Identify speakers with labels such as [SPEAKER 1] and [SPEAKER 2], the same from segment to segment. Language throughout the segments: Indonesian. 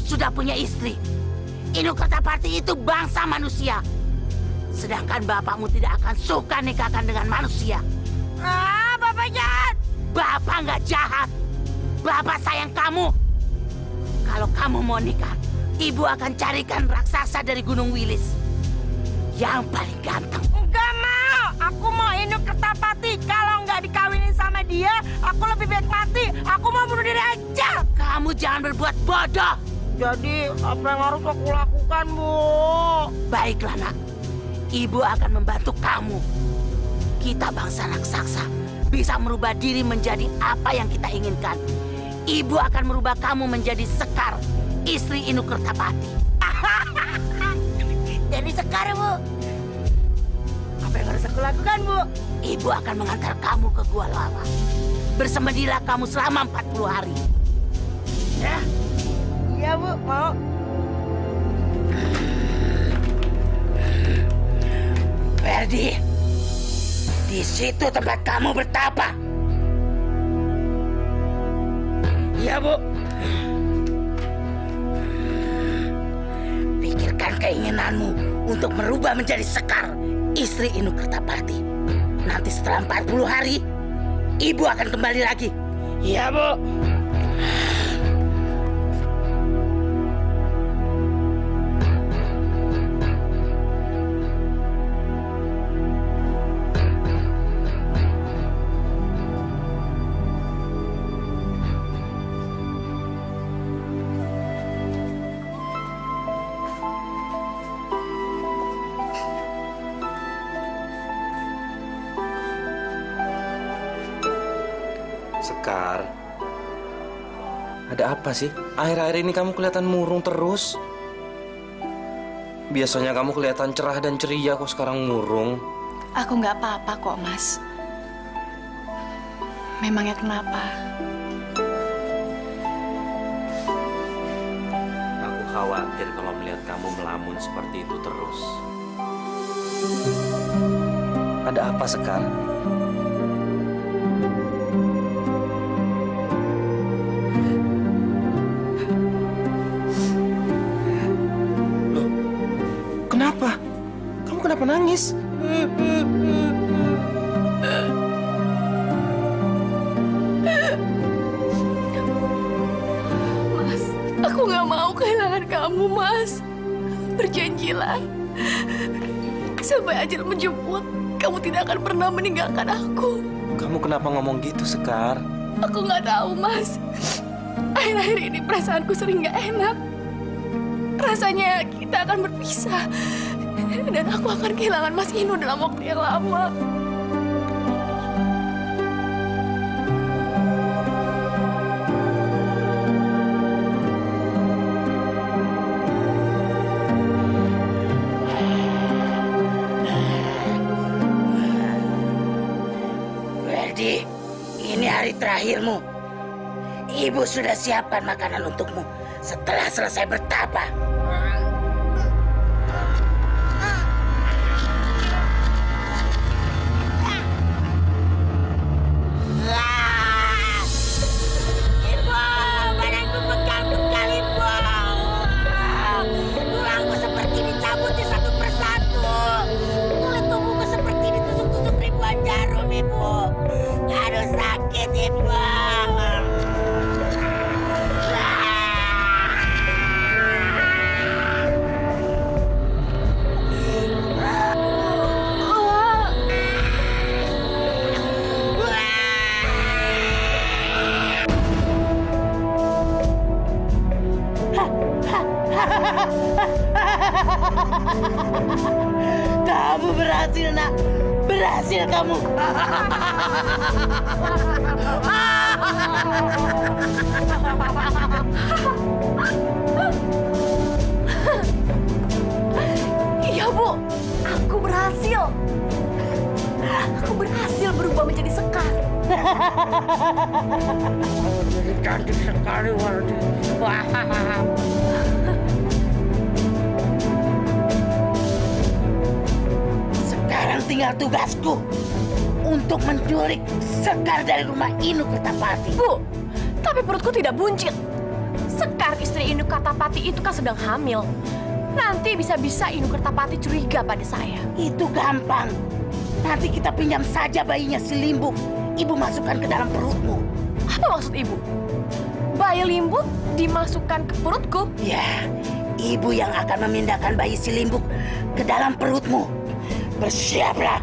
[SPEAKER 1] sudah punya istri. Inu Kertapati itu bangsa manusia. Sedangkan bapakmu tidak akan suka nikahkan dengan manusia.
[SPEAKER 2] Bapak jahat.
[SPEAKER 1] Bapak nggak jahat. Bapak sayang kamu. Kalau kamu mau nikah, ibu akan carikan raksasa dari Gunung Wilis yang paling ganteng.
[SPEAKER 2] Enggak mau. Aku mau Inu Kertapati. Kalau nggak dikawinin sama dia, aku lebih baik mati. Aku mau bunuh diri aja.
[SPEAKER 1] Kamu jangan berbuat bodoh.
[SPEAKER 2] Jadi apa yang harus aku lakukan, Bu?
[SPEAKER 1] Baiklah, nak. Ibu akan membantu kamu. Kita bangsa raksasa bisa merubah diri menjadi apa yang kita inginkan. Ibu akan merubah kamu menjadi Sekar, istri Inu Kertapati.
[SPEAKER 2] Jadi Sekar, Bu. Apa yang harus aku lakukan, Bu?
[SPEAKER 1] Ibu akan mengantar kamu ke Gua Lava. Bersemedilah kamu selama 40 hari. Ya?
[SPEAKER 2] Iya, Bu. Mau.
[SPEAKER 1] Ferdi, di situ tempat kamu bertapa. Iya, Bu. Pikirkan keinginanmu untuk merubah menjadi Sekar, istri Inu Kertapati. Nanti setelah 40 hari, Ibu akan kembali lagi. Iya, Bu.
[SPEAKER 3] Sekar, ada apa sih? Akhir-akhir ini kamu kelihatan murung terus. Biasanya kamu kelihatan cerah dan ceria, kok sekarang murung.
[SPEAKER 4] Aku nggak apa-apa kok, Mas. Memangnya kenapa?
[SPEAKER 3] Aku khawatir kalau melihat kamu melamun seperti itu terus. Ada apa, Sekar? Kenapa? Kamu kenapa nangis?
[SPEAKER 4] Mas, aku nggak mau kehilangan kamu, Mas. Berjanjilah. Sampai ajal menjemput, kamu tidak akan pernah meninggalkan aku.
[SPEAKER 3] Kamu kenapa ngomong gitu, Sekar?
[SPEAKER 4] Aku nggak tahu, Mas. Akhir-akhir ini perasaanku sering nggak enak. Rasanya kita akan berpisah. Dan aku akan kehilangan Mas Inu dalam waktu yang lama.
[SPEAKER 1] Ferdi, ini hari terakhirmu. Ibu sudah siapkan makanan untukmu setelah selesai bertapa. Kamu berhasil, nak. Berhasil kamu.
[SPEAKER 4] Iya, Bu. Aku berhasil. Aku berhasil berubah menjadi Sekar.
[SPEAKER 1] Jadi cantik sekali, Wardi. Sekarang tinggal tugasku untuk menculik Sekar dari rumah Inu Kertapati.
[SPEAKER 4] Bu, tapi perutku tidak buncit. Sekar istri Inu Kertapati itu kan sedang hamil. Nanti bisa-bisa Inu Kertapati curiga pada saya.
[SPEAKER 1] Itu gampang. Nanti kita pinjam saja bayinya si Limbuk. Ibu masukkan ke dalam perutmu.
[SPEAKER 4] Apa maksud ibu? Bayi Limbuk dimasukkan ke perutku?
[SPEAKER 1] Ya, ibu yang akan memindahkan bayi si Limbuk ke dalam perutmu. Bersiaplah.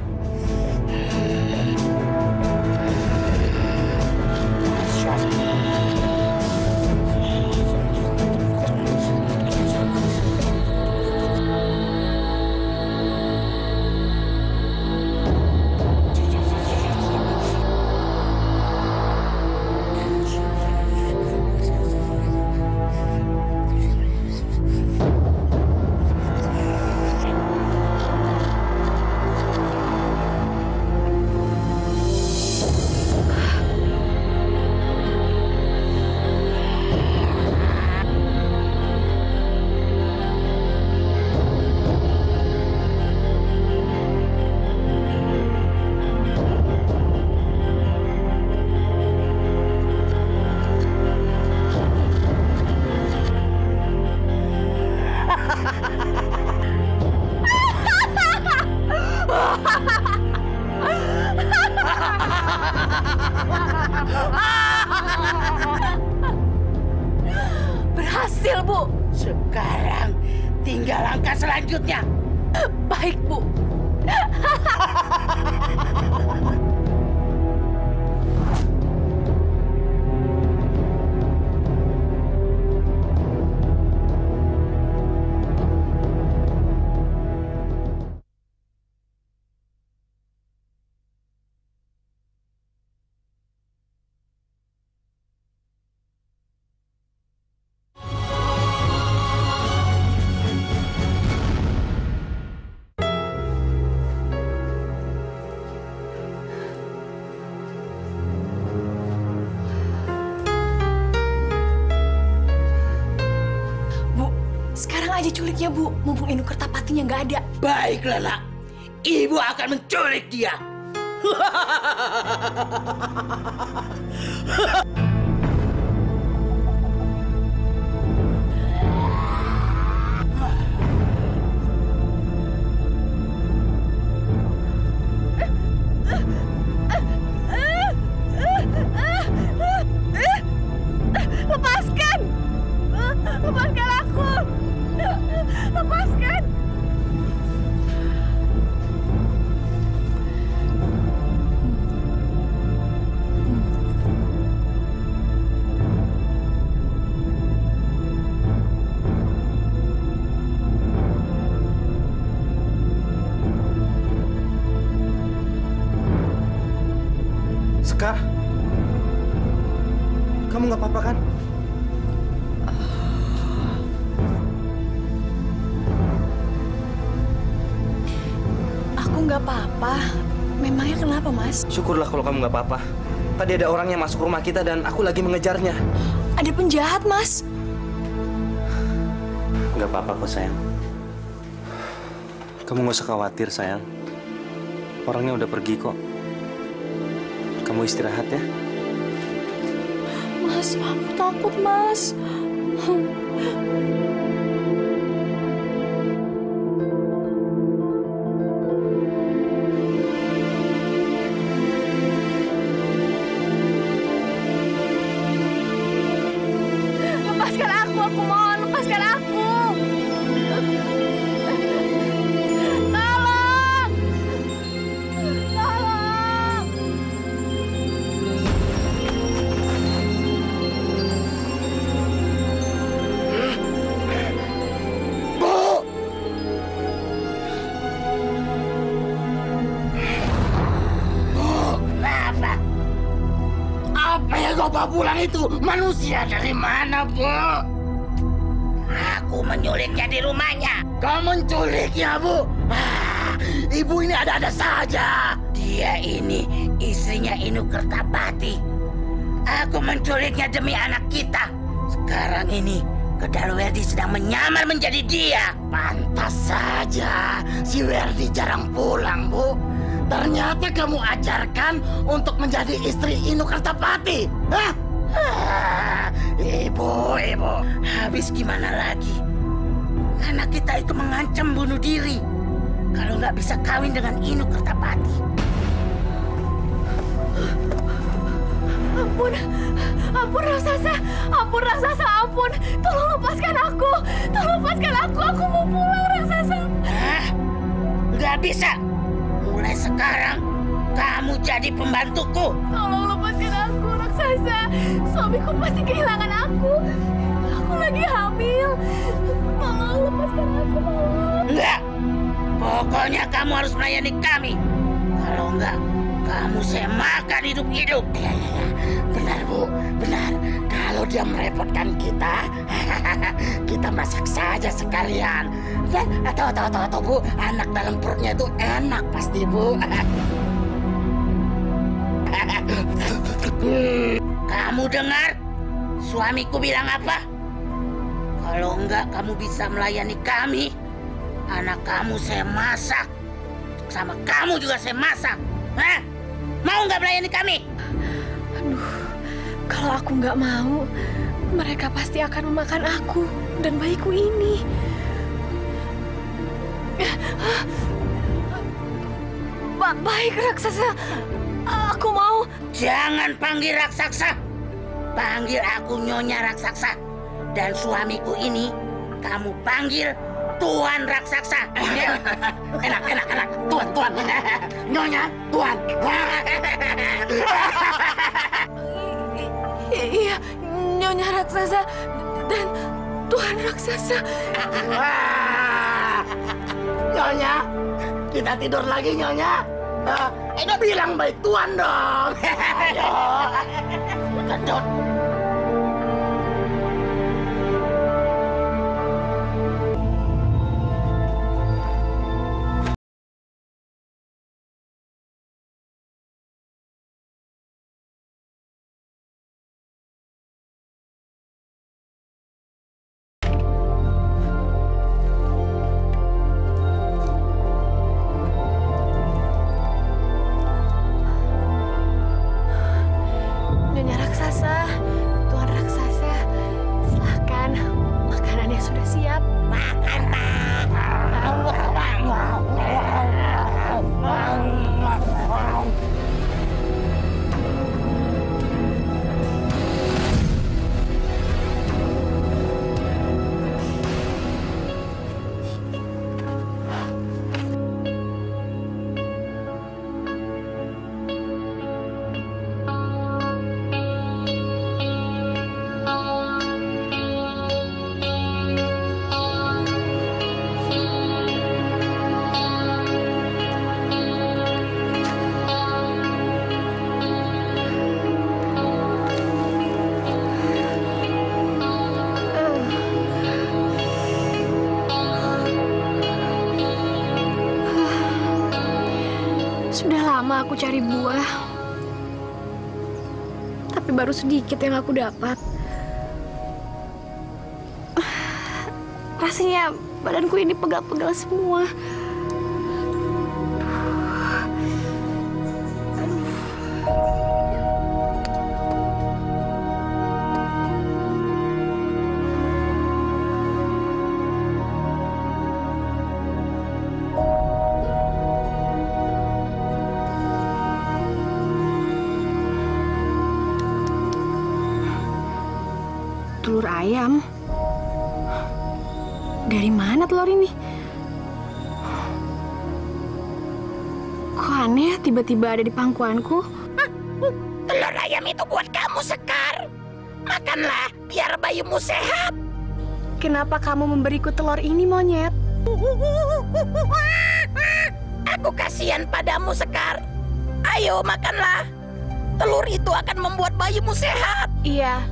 [SPEAKER 4] Berhasil, Bu.
[SPEAKER 1] Sekarang tinggal langkah selanjutnya.
[SPEAKER 4] Baik, Bu. Sekarang aja culiknya, Bu. Mumpung Inu Kertapatinya nggak ada.
[SPEAKER 1] Baiklah, nak. Ibu akan menculik dia.
[SPEAKER 4] Lepaskan! Lepaskan aku! Lepaskan!
[SPEAKER 5] Sekar, kamu nggak apa-apa kan?
[SPEAKER 4] Aku nggak apa-apa. Memangnya kenapa, Mas?
[SPEAKER 5] Syukurlah kalau kamu nggak apa-apa. Tadi ada orang yang masuk rumah kita dan aku lagi mengejarnya.
[SPEAKER 4] Ada penjahat, Mas.
[SPEAKER 5] Nggak apa-apa kok, sayang. Kamu nggak usah khawatir, sayang. Orangnya udah pergi kok. Kamu istirahat ya.
[SPEAKER 4] Mas, aku takut, Mas. Lepaskan aku mohon, lepaskan aku. Tolong! Tolong!
[SPEAKER 1] Bu! Bu, kenapa? Apa yang kau bawa pulang itu? Manusia dari mana, Bu? Aku menculiknya di rumahnya. Kau menculiknya, Bu? Ibu ini ada-ada saja. Dia ini istrinya Inu Kertapati. Aku menculiknya demi anak kita. Sekarang ini Kedal Werdi sedang menyamar menjadi dia. Pantas saja si Werdi jarang pulang, Bu. Ternyata kamu ajarkan untuk menjadi istri Inu Kertapati. Hah? Ibu, habis gimana lagi? Anak kita itu mengancam bunuh diri kalau nggak bisa kawin dengan Inu Kertapati.
[SPEAKER 4] Ampun raksasa, ampun. Tolong lepaskan aku, aku mau pulang raksasa.
[SPEAKER 1] Nggak bisa. Mulai sekarang kamu jadi pembantuku.
[SPEAKER 4] Tolong lepaskan aku raksasa, suamiku pasti kehilangan aku. Aku lagi hamil. Tolong lepaskan aku.
[SPEAKER 1] Enggak. Pokoknya kamu harus melayani kami. Kalau enggak, kamu saya makan hidup-hidup. Ya. Benar, Bu. Benar. Kalau dia merepotkan kita, kita masak saja sekalian. Dan atau Bu, anak dalam perutnya itu enak pasti, Bu. Kamu dengar? Suamiku bilang apa? Kalau enggak kamu bisa melayani kami, anak kamu saya masak. Sama kamu juga saya masak. Hah? Mau nggak melayani kami?
[SPEAKER 4] Aduh, kalau aku nggak mau, mereka pasti akan memakan aku dan bayiku ini. Baik, raksasa. Aku mau.
[SPEAKER 1] Jangan panggil raksasa. Panggil aku Nyonya Raksasa. Dan suamiku ini kamu panggil Tuan Raksasa. Enak. Tuan. Nyonya, Tuan.
[SPEAKER 4] Iya, Nyonya Raksasa dan Tuan Raksasa.
[SPEAKER 1] Nyonya, kita tidur lagi, Nyonya. Bilang baik Tuan dong. Ayo. Kedut.
[SPEAKER 4] Nyonya Raksasa, Tuan Raksasa, silahkan. Makanannya sudah siap.
[SPEAKER 1] Makan,
[SPEAKER 4] Sudah lama aku cari buah, tapi baru sedikit yang aku dapat. Rasanya badanku ini pegal-pegal semua. Telur ayam? Dari mana telur ini? Kok aneh tiba-tiba ada di pangkuanku?
[SPEAKER 1] telur ayam itu buat kamu, Sekar. Makanlah biar bayimu sehat.
[SPEAKER 4] Kenapa kamu memberiku telur ini, monyet?
[SPEAKER 1] Aku kasihan padamu, Sekar. Ayo makanlah. Telur itu akan membuat bayimu sehat.
[SPEAKER 4] Iya,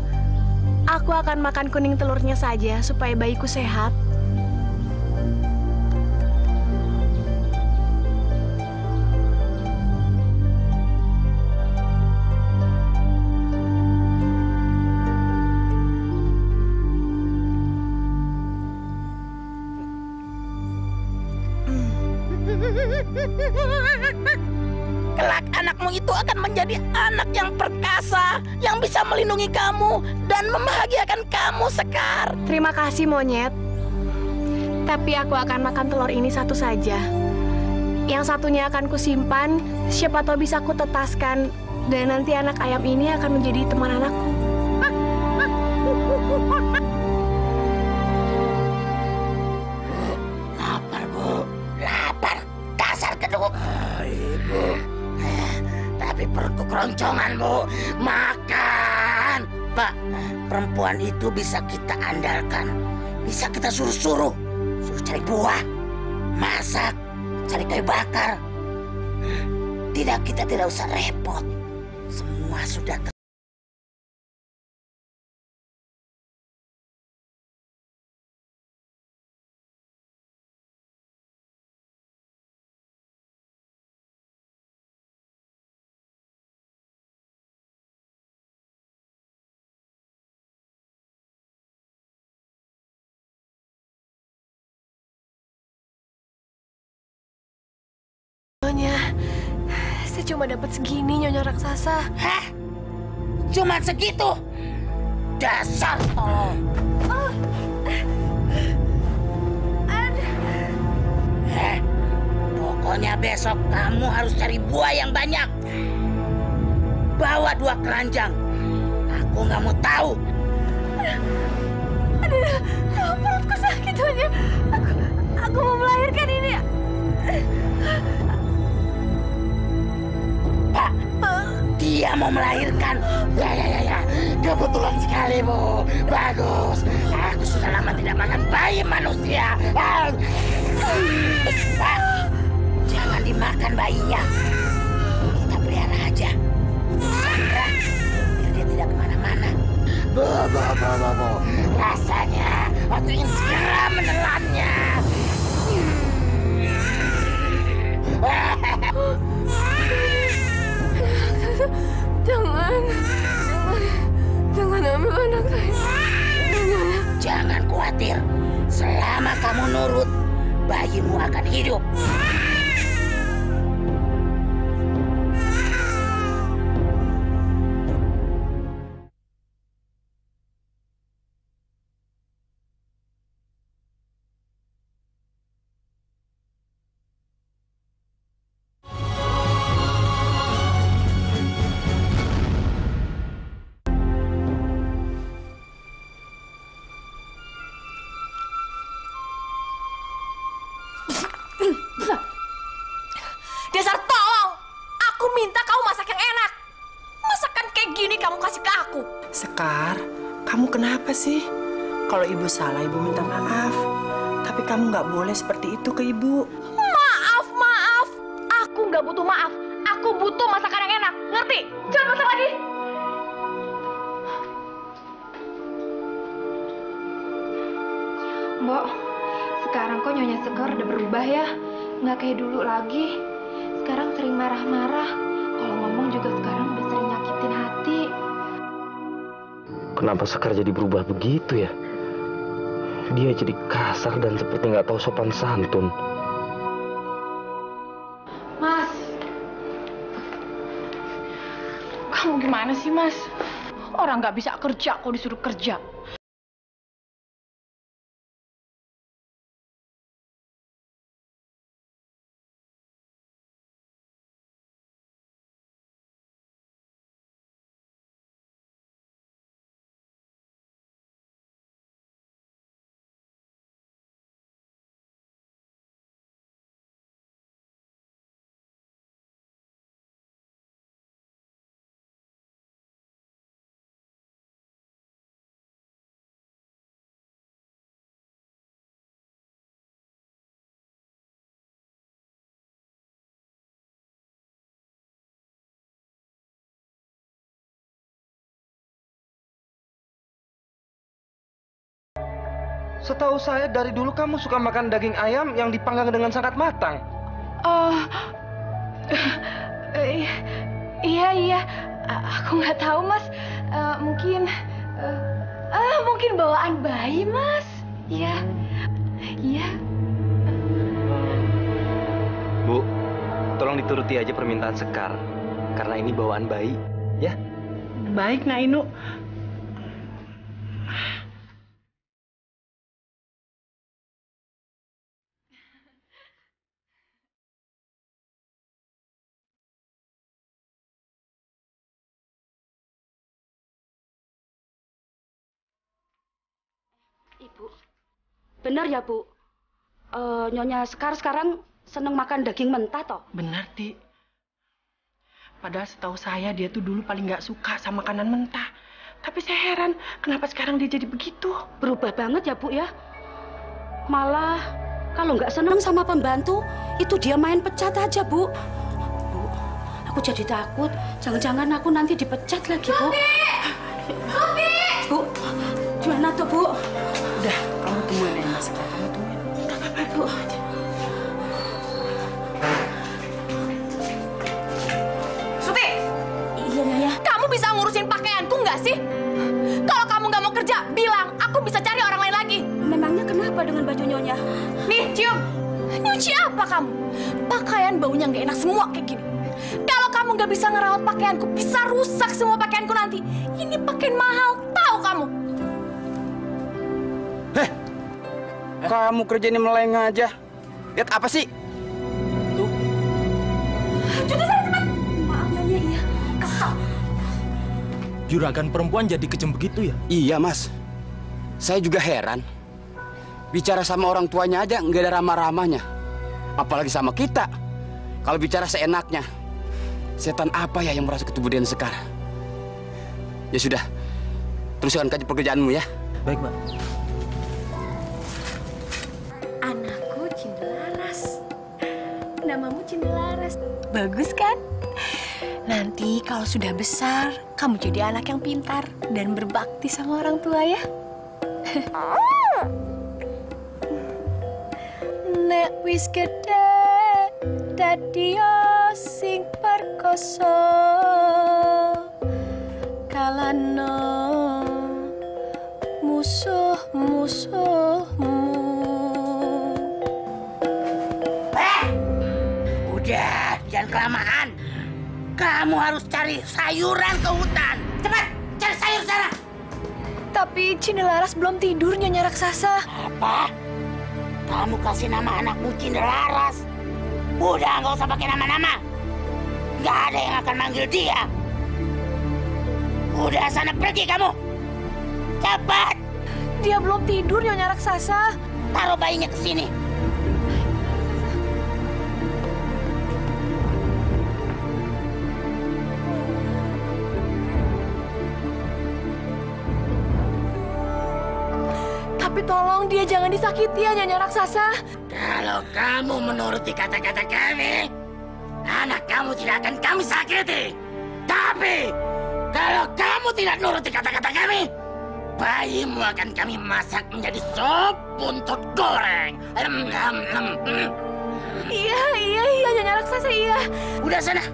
[SPEAKER 4] aku akan makan kuning telurnya saja supaya bayiku sehat.
[SPEAKER 1] Kelak anakmu itu akan menjadi anak yang perkasa, yang bisa melindungi kamu dan membahagiakan kamu, Sekar.
[SPEAKER 4] Terima kasih, monyet. Tapi aku akan makan telur ini satu saja. Yang satunya akan kusimpan, siapa tahu bisa kutetaskan. Dan nanti anak ayam ini akan menjadi teman anakku.
[SPEAKER 1] Lapar, Bu. Lapar. Dasar keduk. Ibu. Tapi perutku keroncongan, Bu. Makan. Pak, perempuan itu bisa kita andalkan. Bisa kita suruh cari buah, masak, cari kayu bakar. Kita tidak usah repot. Semua sudah
[SPEAKER 4] Saya cuma dapat segini, Nyonya Raksasa.
[SPEAKER 1] Hah? Cuma segitu? Dasar tolong. Pokoknya besok kamu harus cari buah yang banyak. Bawa 2 keranjang. Aku nggak mau tahu.
[SPEAKER 4] Aduh, perutku sakit, Nyonya. Aku mau melahirkan ini.
[SPEAKER 1] Pak, dia mau melahirkan. Ya. Kebetulan sekali, Bu. Bagus. Aku sudah lama tidak makan bayi manusia. Pak, jangan dimakan bayinya. Kita pelihara aja. Sandra, biar dia tidak kemana-mana. Bu. Rasanya aku ingin segera menelannya.
[SPEAKER 4] Jangan ambil anak saya.
[SPEAKER 1] Jangan khawatir, selama kamu nurut, bayimu akan hidup.
[SPEAKER 4] Dasar tolong! Aku minta kamu masak yang enak. Masakan kayak gini kamu kasih ke aku.
[SPEAKER 2] Sekar, kamu kenapa sih? Kalau ibu salah, ibu minta maaf. Tapi kamu nggak boleh seperti itu ke ibu.
[SPEAKER 4] Maaf. Aku nggak butuh maaf. Aku butuh masakan yang enak. Ngerti? Jangan masak lagi.
[SPEAKER 6] Mbok, sekarang kok Nyonya Sekar udah berubah ya? Nggak kayak dulu lagi. Sekarang sering marah-marah. Kalau ngomong juga sekarang udah sering nyakitin hati.
[SPEAKER 5] Kenapa Sekar jadi berubah begitu ya? Dia jadi kasar dan seperti nggak tahu sopan santun.
[SPEAKER 6] Mas,
[SPEAKER 4] Kamu gimana sih, Mas? Orang nggak bisa kerja kok disuruh kerja.
[SPEAKER 5] Setahu saya dari dulu kamu suka makan daging ayam yang dipanggang dengan sangat matang.
[SPEAKER 6] iya. Aku nggak tahu, Mas. Mungkin bawaan bayi, Mas. Iya.
[SPEAKER 5] Bu, tolong turuti aja permintaan Sekar. Karena ini bawaan bayi, ya?
[SPEAKER 2] Baik, Nak Inu.
[SPEAKER 7] Ibu, benar ya Bu? Nyonya Sekar sekarang seneng makan daging mentah toh?
[SPEAKER 2] Benar, Ti. Padahal setahu saya dia tuh dulu paling nggak suka sama makanan mentah. Tapi saya heran, kenapa sekarang dia jadi begitu?
[SPEAKER 7] Berubah banget ya Bu ya? Malah kalau nggak seneng sama pembantu, itu dia main pecat aja Bu. Bu, aku jadi takut. Jangan-jangan aku nanti dipecat lagi Bu. Sofi! Bu, gimana tuh Bu?
[SPEAKER 2] Udah, kamu tungguin ya Mas. Kamu tungguin.
[SPEAKER 7] Bu.
[SPEAKER 4] Suti!
[SPEAKER 7] Iya, Nyonya.
[SPEAKER 4] Kamu bisa ngurusin pakaianku nggak sih? Kalau kamu nggak mau kerja, bilang. Aku bisa cari orang lain lagi.
[SPEAKER 7] Memangnya kenapa dengan baju Nyonya?
[SPEAKER 4] Nih, cium. Nyuci apa kamu? Pakaian baunya nggak enak semua kayak gini. Kalau kamu nggak bisa ngerawat pakaianku, bisa rusak semua pakaianku nanti. Ini pakaian mahal, tahu kamu?
[SPEAKER 8] Kamu kerja ini meleng aja. Lihat apa sih? Tuh.
[SPEAKER 4] Cuci sana cepat.
[SPEAKER 7] Maaf, Nyonya, iya.
[SPEAKER 4] Kesel.
[SPEAKER 9] Juragan perempuan jadi kejam begitu ya?
[SPEAKER 8] Iya, Mas. Saya juga heran. Bicara sama orang tuanya aja nggak ada ramah-ramahnya. Apalagi sama kita. Kalau bicara seenaknya. Setan apa ya yang merasa ketubuhan Sekar? Ya sudah. Teruskan kaji pekerjaanmu ya.
[SPEAKER 9] Baik, Mbak.
[SPEAKER 4] Anakku Cindelaras. Namamu Cindelaras. Bagus kan? Nanti kalau sudah besar, kamu jadi anak yang pintar dan berbakti sama orang tua ya. Nek wis gede, dadi sing perkoso, kalano musuh-musuhmu.
[SPEAKER 1] Udah, jangan kelamaan. Kamu harus cari sayuran ke hutan. Cepat, cari sayur sana.
[SPEAKER 4] Tapi Cindelaras belum tidur, Nyonya Raksasa.
[SPEAKER 1] Apa? Kamu kasih nama anakmu Cindelaras. Udah, nggak usah pakai nama-nama. Nggak ada yang akan manggil dia. Udah, sana pergi kamu. Cepat.
[SPEAKER 4] Dia belum tidur, Nyonya Raksasa.
[SPEAKER 1] Taruh bayinya ke sini.
[SPEAKER 4] Tapi tolong dia jangan disakiti ya, Nyonya Raksasa.
[SPEAKER 1] Kalau kamu menuruti kata-kata kami, anak kamu tidak akan kami sakiti. Tapi, kalau kamu tidak nuruti kata-kata kami, bayimu akan kami masak menjadi sop buntut goreng.
[SPEAKER 4] Iya, Nyonya Raksasa, iya.
[SPEAKER 1] Udah sana.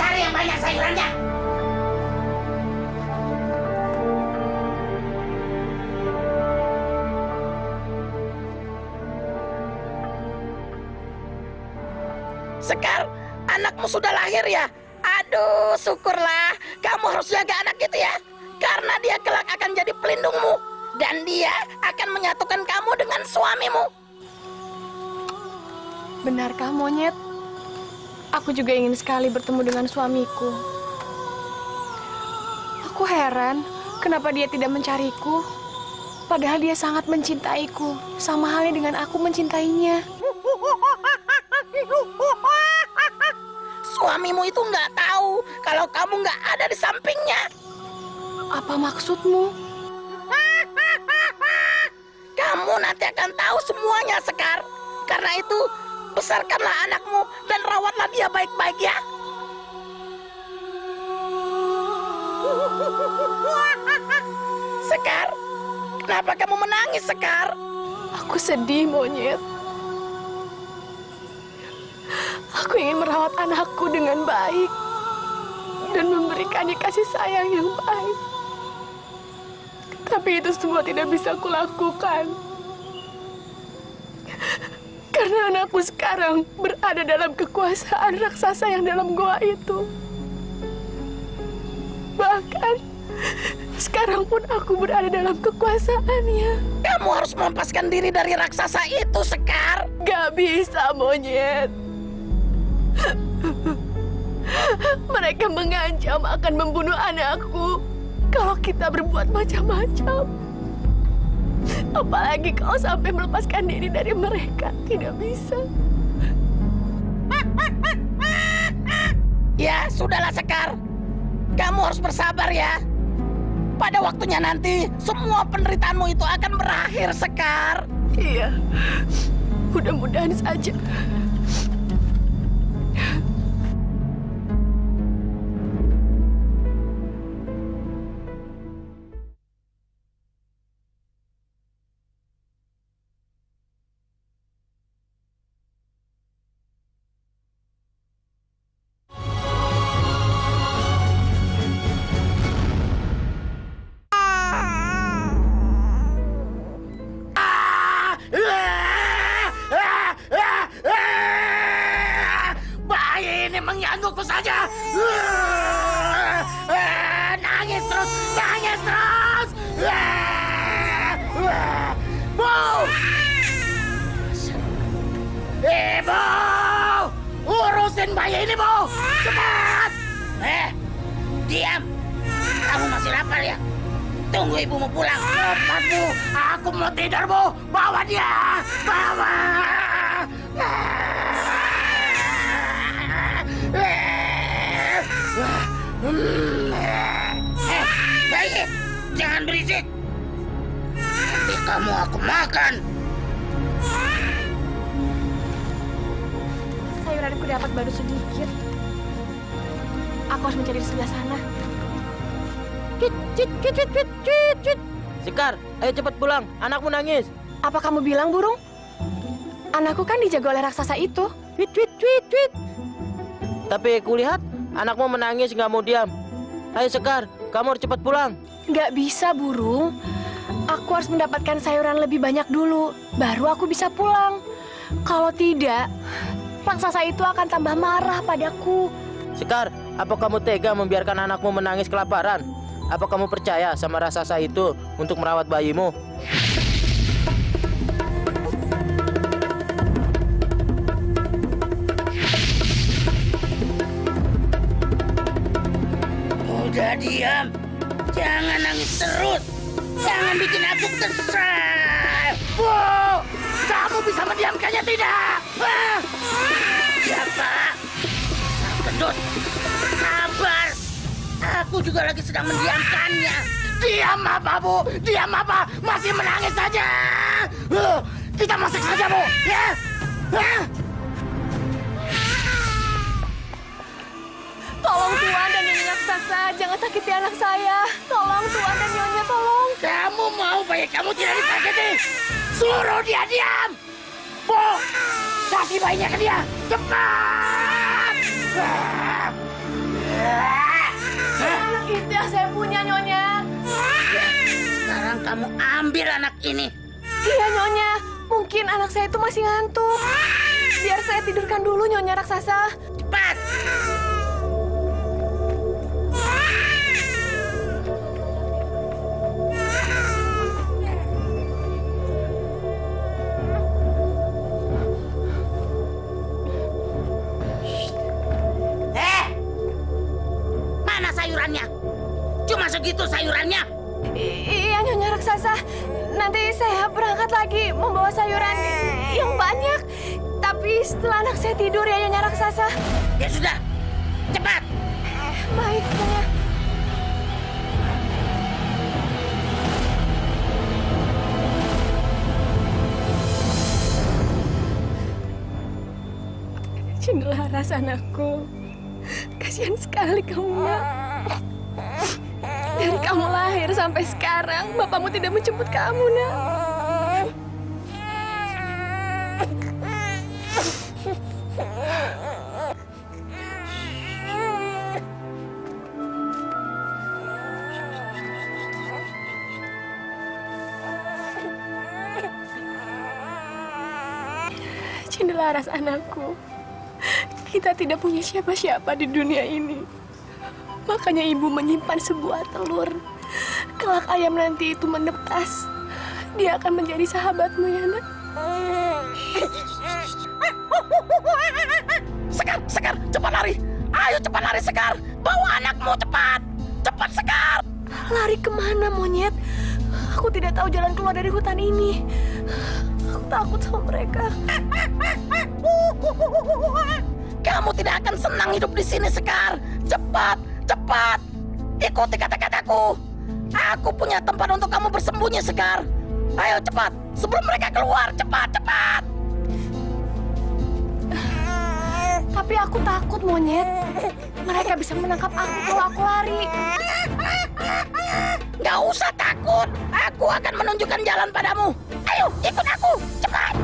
[SPEAKER 1] Cari yang banyak sayurannya. Sekar, anakmu sudah lahir ya? Aduh, syukurlah. Kamu harus jaga anak itu ya. Karena dia kelak akan jadi pelindungmu. Dan dia akan menyatukan kamu dengan suamimu.
[SPEAKER 4] Benarkah, Monyet? Aku juga ingin sekali bertemu dengan suamiku. Aku heran, kenapa dia tidak mencariku. Padahal dia sangat mencintaiku. Sama halnya dengan aku mencintainya.
[SPEAKER 1] Suamimu itu nggak tahu kalau kamu nggak ada di sampingnya.
[SPEAKER 4] Apa maksudmu?
[SPEAKER 1] Kamu nanti akan tahu semuanya, Sekar. Karena itu, besarkanlah anakmu dan rawatlah dia baik-baik ya. Sekar, kenapa kamu menangis, Sekar?
[SPEAKER 4] Aku sedih, Monyet. Aku ingin merawat anakku dengan baik dan memberikannya kasih sayang yang baik. Tapi itu semua tidak bisa kulakukan. Karena anakku sekarang berada dalam kekuasaan raksasa yang dalam goa itu. Bahkan sekarang pun aku berada dalam kekuasaannya.
[SPEAKER 1] Kamu harus melepaskan diri dari raksasa itu, Sekar.
[SPEAKER 4] Gak bisa, monyet. Mereka mengancam akan membunuh anakku kalau kita berbuat macam-macam. Apalagi kau sampai melepaskan diri dari mereka. Tidak bisa.
[SPEAKER 1] Ya, sudahlah Sekar. Kamu harus bersabar ya. Pada waktunya nanti, semua penderitaanmu itu akan berakhir, Sekar.
[SPEAKER 4] Iya, mudah-mudahan saja.
[SPEAKER 1] Bayi ini menggangguku saja. Nangis terus, nangis terus. Bu! Ibu! Urusin bayi ini, Bu! Cepat! Diam! Kamu masih lapar ya? Tunggu ibumu pulang. Cepat, Bu! Aku mau tidur, Bu! Bawa dia! Bawa! Bayi! Jangan berisik! Nanti kamu aku makan!
[SPEAKER 4] Sayuranku dapat baru sedikit. Aku harus mencari di sebelah sana.
[SPEAKER 10] Sekar, ayo cepat pulang. Anakmu nangis.
[SPEAKER 4] Apa kamu bilang, burung? Anakku kan dijaga oleh raksasa itu.
[SPEAKER 10] Tapi kulihat anakmu menangis nggak mau diam. Ayo Sekar, kamu harus cepat pulang.
[SPEAKER 4] Nggak bisa, burung. Aku harus mendapatkan sayuran lebih banyak dulu. Baru aku bisa pulang. Kalau tidak, raksasa itu akan tambah marah padaku.
[SPEAKER 10] Sekar, apa kamu tega membiarkan anakmu menangis kelaparan? Apa kamu percaya sama raksasa itu untuk merawat bayimu?
[SPEAKER 1] Udah diam. Jangan nangis terus. Jangan bikin aku kesal. Bu! Kamu bisa mendiamkannya tidak? Siapa? Gendut. Sabar. Aku juga lagi sedang mendiamkannya. Diam apa, Bu? Diam apa? Masih menangis saja. Kita masak saja, Bu. Ya?
[SPEAKER 4] Tolong Tuan dan Nyonya raksasa, jangan sakiti anak saya. Tolong Tuan dan Nyonya, tolong.
[SPEAKER 1] Kamu mau bayi kamu tidak disakiti? Suruh dia diam. Bu, kasih bayinya ke dia. Cepat.
[SPEAKER 4] Anak itu yang saya punya, Nyonya.
[SPEAKER 1] Ya, sekarang kamu ambil anak ini.
[SPEAKER 4] Iya, Nyonya. Mungkin anak saya itu masih ngantuk. Biar saya tidurkan dulu, Nyonya raksasa.
[SPEAKER 1] Cepat. Mana sayurannya? Cuma segitu sayurannya.
[SPEAKER 4] Iya, Nyonya raksasa. Nanti saya berangkat lagi membawa sayuran yang banyak. Tapi setelah anak saya tidur ya, Nyonya raksasa.
[SPEAKER 1] Ya sudah, cepat.
[SPEAKER 4] Baik, Nyonya. Cendelaras anakku. Kasihan sekali kamu, Nak. Dari kamu lahir sampai sekarang, bapakmu tidak menjemput kamu, Nak. Cendelaras anakku, kita tidak punya siapa-siapa di dunia ini. Makanya ibu menyimpan sebuah telur. Kelak ayam nanti itu menetas, dia akan menjadi sahabatmu ya nak.
[SPEAKER 1] Sekar, Sekar, cepat lari. Ayo cepat lari Sekar. Bawa anakmu cepat. Cepat Sekar.
[SPEAKER 4] Lari kemana monyet? Aku tidak tahu jalan keluar dari hutan ini. Aku takut sama mereka.
[SPEAKER 1] Kamu tidak akan senang hidup di sini Sekar. Cepat, cepat. Ikuti kata-kataku. Aku punya tempat untuk kamu bersembunyi Sekar. Ayo cepat, sebelum mereka keluar. Cepat, cepat.
[SPEAKER 4] Tapi aku takut monyet. Mereka bisa menangkap aku kalau aku lari.
[SPEAKER 1] Gak usah takut. Aku akan menunjukkan jalan padamu. Ayo, ikut aku. Cepat.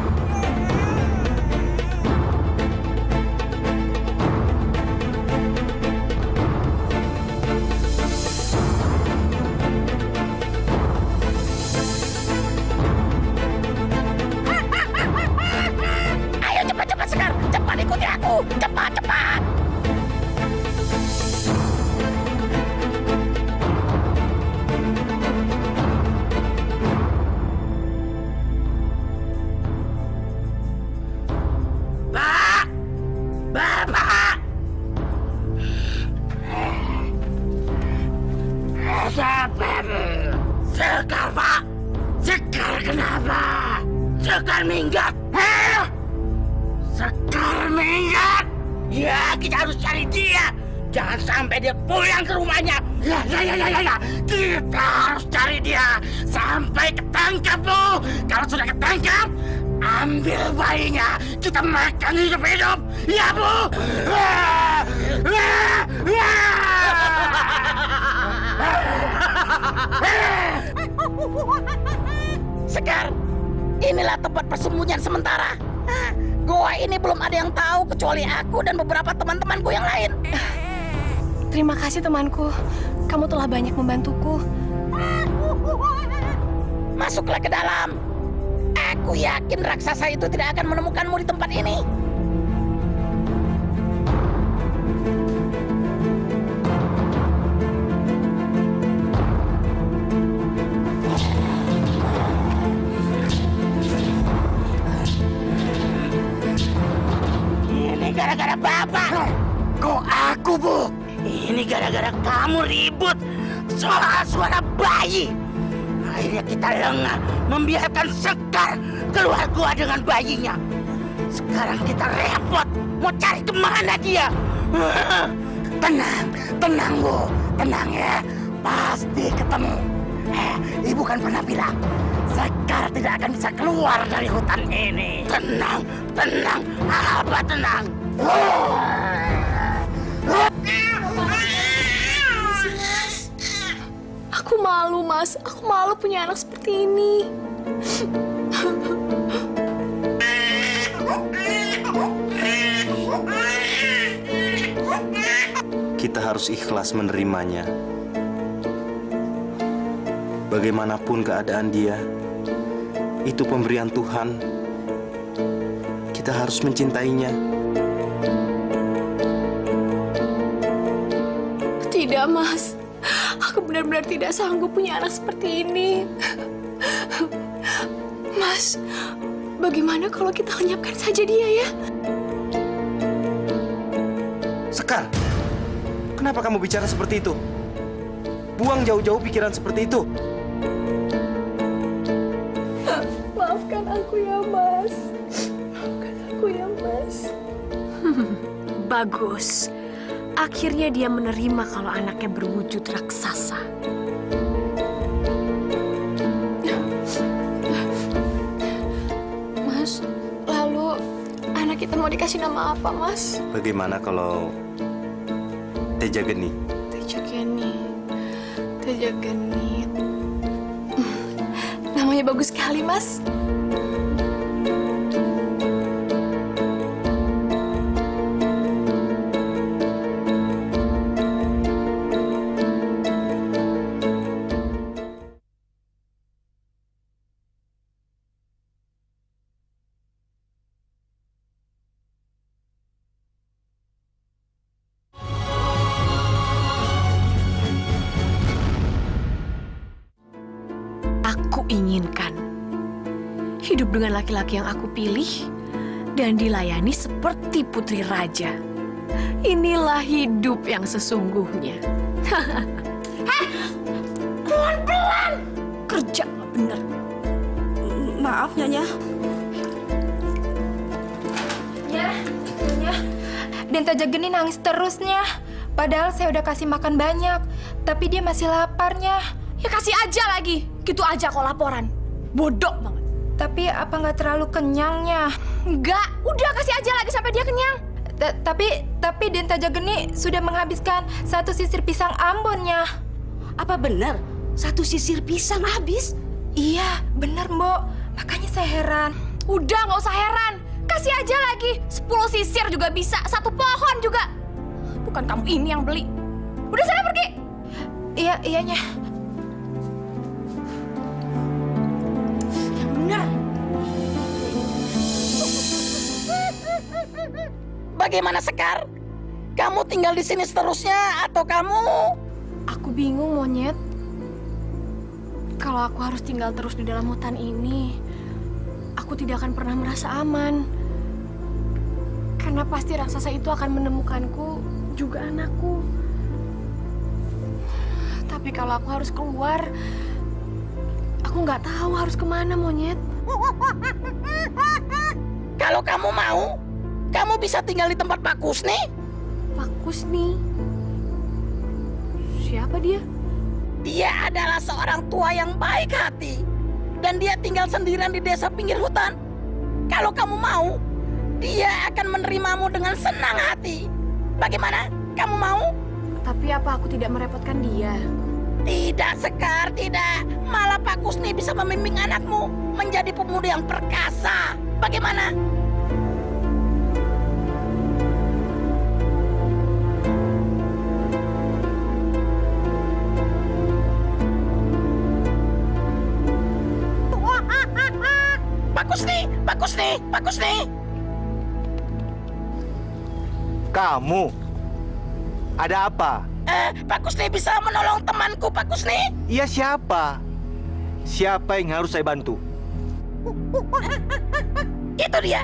[SPEAKER 1] Ayo, cepat-cepat Sekar. Cepat ikuti aku. Cepat, cepat. Bapak! Sabar. Sekar, Pak. Sekar kenapa? Sekar minggat. Sekar minggat. Ya, kita harus cari dia. Jangan sampai dia pulang ke rumahnya. Ya. Kita harus cari dia sampai ketangkap, Bu. Kalau sudah ketangkap, ambil bayinya. Kita makan hidup-hidup. Ya, Bu. Sekar, inilah tempat persembunyian sementara. Goa ini belum ada yang tahu kecuali aku dan beberapa teman-temanku yang lain.
[SPEAKER 4] Terima kasih temanku. Kamu telah banyak membantuku.
[SPEAKER 1] Masuklah ke dalam. Aku yakin raksasa itu tidak akan menemukanmu di tempat ini. Ini gara-gara Bapak. Kok aku, Bu? Ini gara-gara kamu ribut soal suara bayi. Akhirnya kita lengah membiarkan Sekar keluar gua dengan bayinya. Sekarang kita repot mau cari kemana dia. Tenang Bu, tenang ya. Pasti ketemu. Ibu kan pernah bilang Sekar tidak akan bisa keluar dari hutan ini. Tenang, apa tenang?
[SPEAKER 4] Aku malu, Mas. Aku malu punya anak seperti ini.
[SPEAKER 5] Kita harus ikhlas menerimanya. Bagaimanapun keadaan dia, itu pemberian Tuhan. Kita harus mencintainya.
[SPEAKER 4] Tidak, Mas. Aku benar-benar tidak sanggup punya anak seperti ini. Mas, bagaimana kalau kita lenyapkan saja dia ya?
[SPEAKER 5] Sekar, kenapa kamu bicara seperti itu? Buang jauh-jauh pikiran seperti itu.
[SPEAKER 4] Maafkan aku ya, Mas. Maafkan aku ya, Mas.
[SPEAKER 11] Bagus. Akhirnya dia menerima kalau anaknya berwujud raksasa.
[SPEAKER 4] Mas, lalu anak kita mau dikasih nama apa, Mas?
[SPEAKER 5] Bagaimana kalau Tejageni?
[SPEAKER 4] Tejageni. Namanya bagus sekali, Mas.
[SPEAKER 11] hidup dengan laki-laki yang aku pilih, dan dilayani seperti putri raja. Inilah hidup yang sesungguhnya.
[SPEAKER 7] Heh, pelan-pelan. Kerja nggak bener. Maaf, Nyonya.
[SPEAKER 6] Nyonya, Den Tajageni nangis terusnya. Padahal saya udah kasih makan banyak, tapi dia masih laparnya.
[SPEAKER 11] Ya kasih aja lagi, gitu aja kok laporan. Bodoh banget.
[SPEAKER 6] Tapi apa nggak terlalu kenyangnya?
[SPEAKER 11] Enggak, udah kasih aja lagi sampai dia kenyang.
[SPEAKER 6] Tapi Den Tajageni sudah menghabiskan 1 sisir pisang Ambonnya.
[SPEAKER 7] Apa benar 1 sisir pisang habis?
[SPEAKER 6] Iya, benar, Mbok. Makanya saya heran.
[SPEAKER 11] Udah, nggak usah heran. Kasih aja lagi. 10 sisir juga bisa. 1 pohon juga. Bukan kamu ini yang beli. Udah, sana pergi.
[SPEAKER 6] Iyanya.
[SPEAKER 11] Yang benar.
[SPEAKER 1] Bagaimana, Sekar? Kamu tinggal di sini seterusnya atau kamu?
[SPEAKER 11] Aku bingung, Monyet. Kalau aku harus tinggal terus di dalam hutan ini, aku tidak akan pernah merasa aman. Karena pasti raksasa itu akan menemukanku, juga anakku. Tapi kalau aku harus keluar, aku nggak tahu harus kemana, Monyet.
[SPEAKER 1] Kalau kamu mau, kamu bisa tinggal di tempat Pak Kusni.
[SPEAKER 11] Pak Kusni? Siapa dia?
[SPEAKER 1] Dia adalah seorang tua yang baik hati. Dan dia tinggal sendirian di desa pinggir hutan. Kalau kamu mau, dia akan menerimamu dengan senang hati. Bagaimana? Kamu mau?
[SPEAKER 11] Tapi apa aku tidak merepotkan dia?
[SPEAKER 1] Tidak, Sekar, tidak. Malah Pak Kusni bisa membimbing anakmu menjadi pemuda yang perkasa. Bagaimana? Pak Kusni.
[SPEAKER 5] Kamu? Ada apa?
[SPEAKER 1] Pak Kusni bisa menolong temanku, Pak Kusni?
[SPEAKER 5] Iya, siapa? Siapa yang harus saya bantu?
[SPEAKER 1] Itu dia.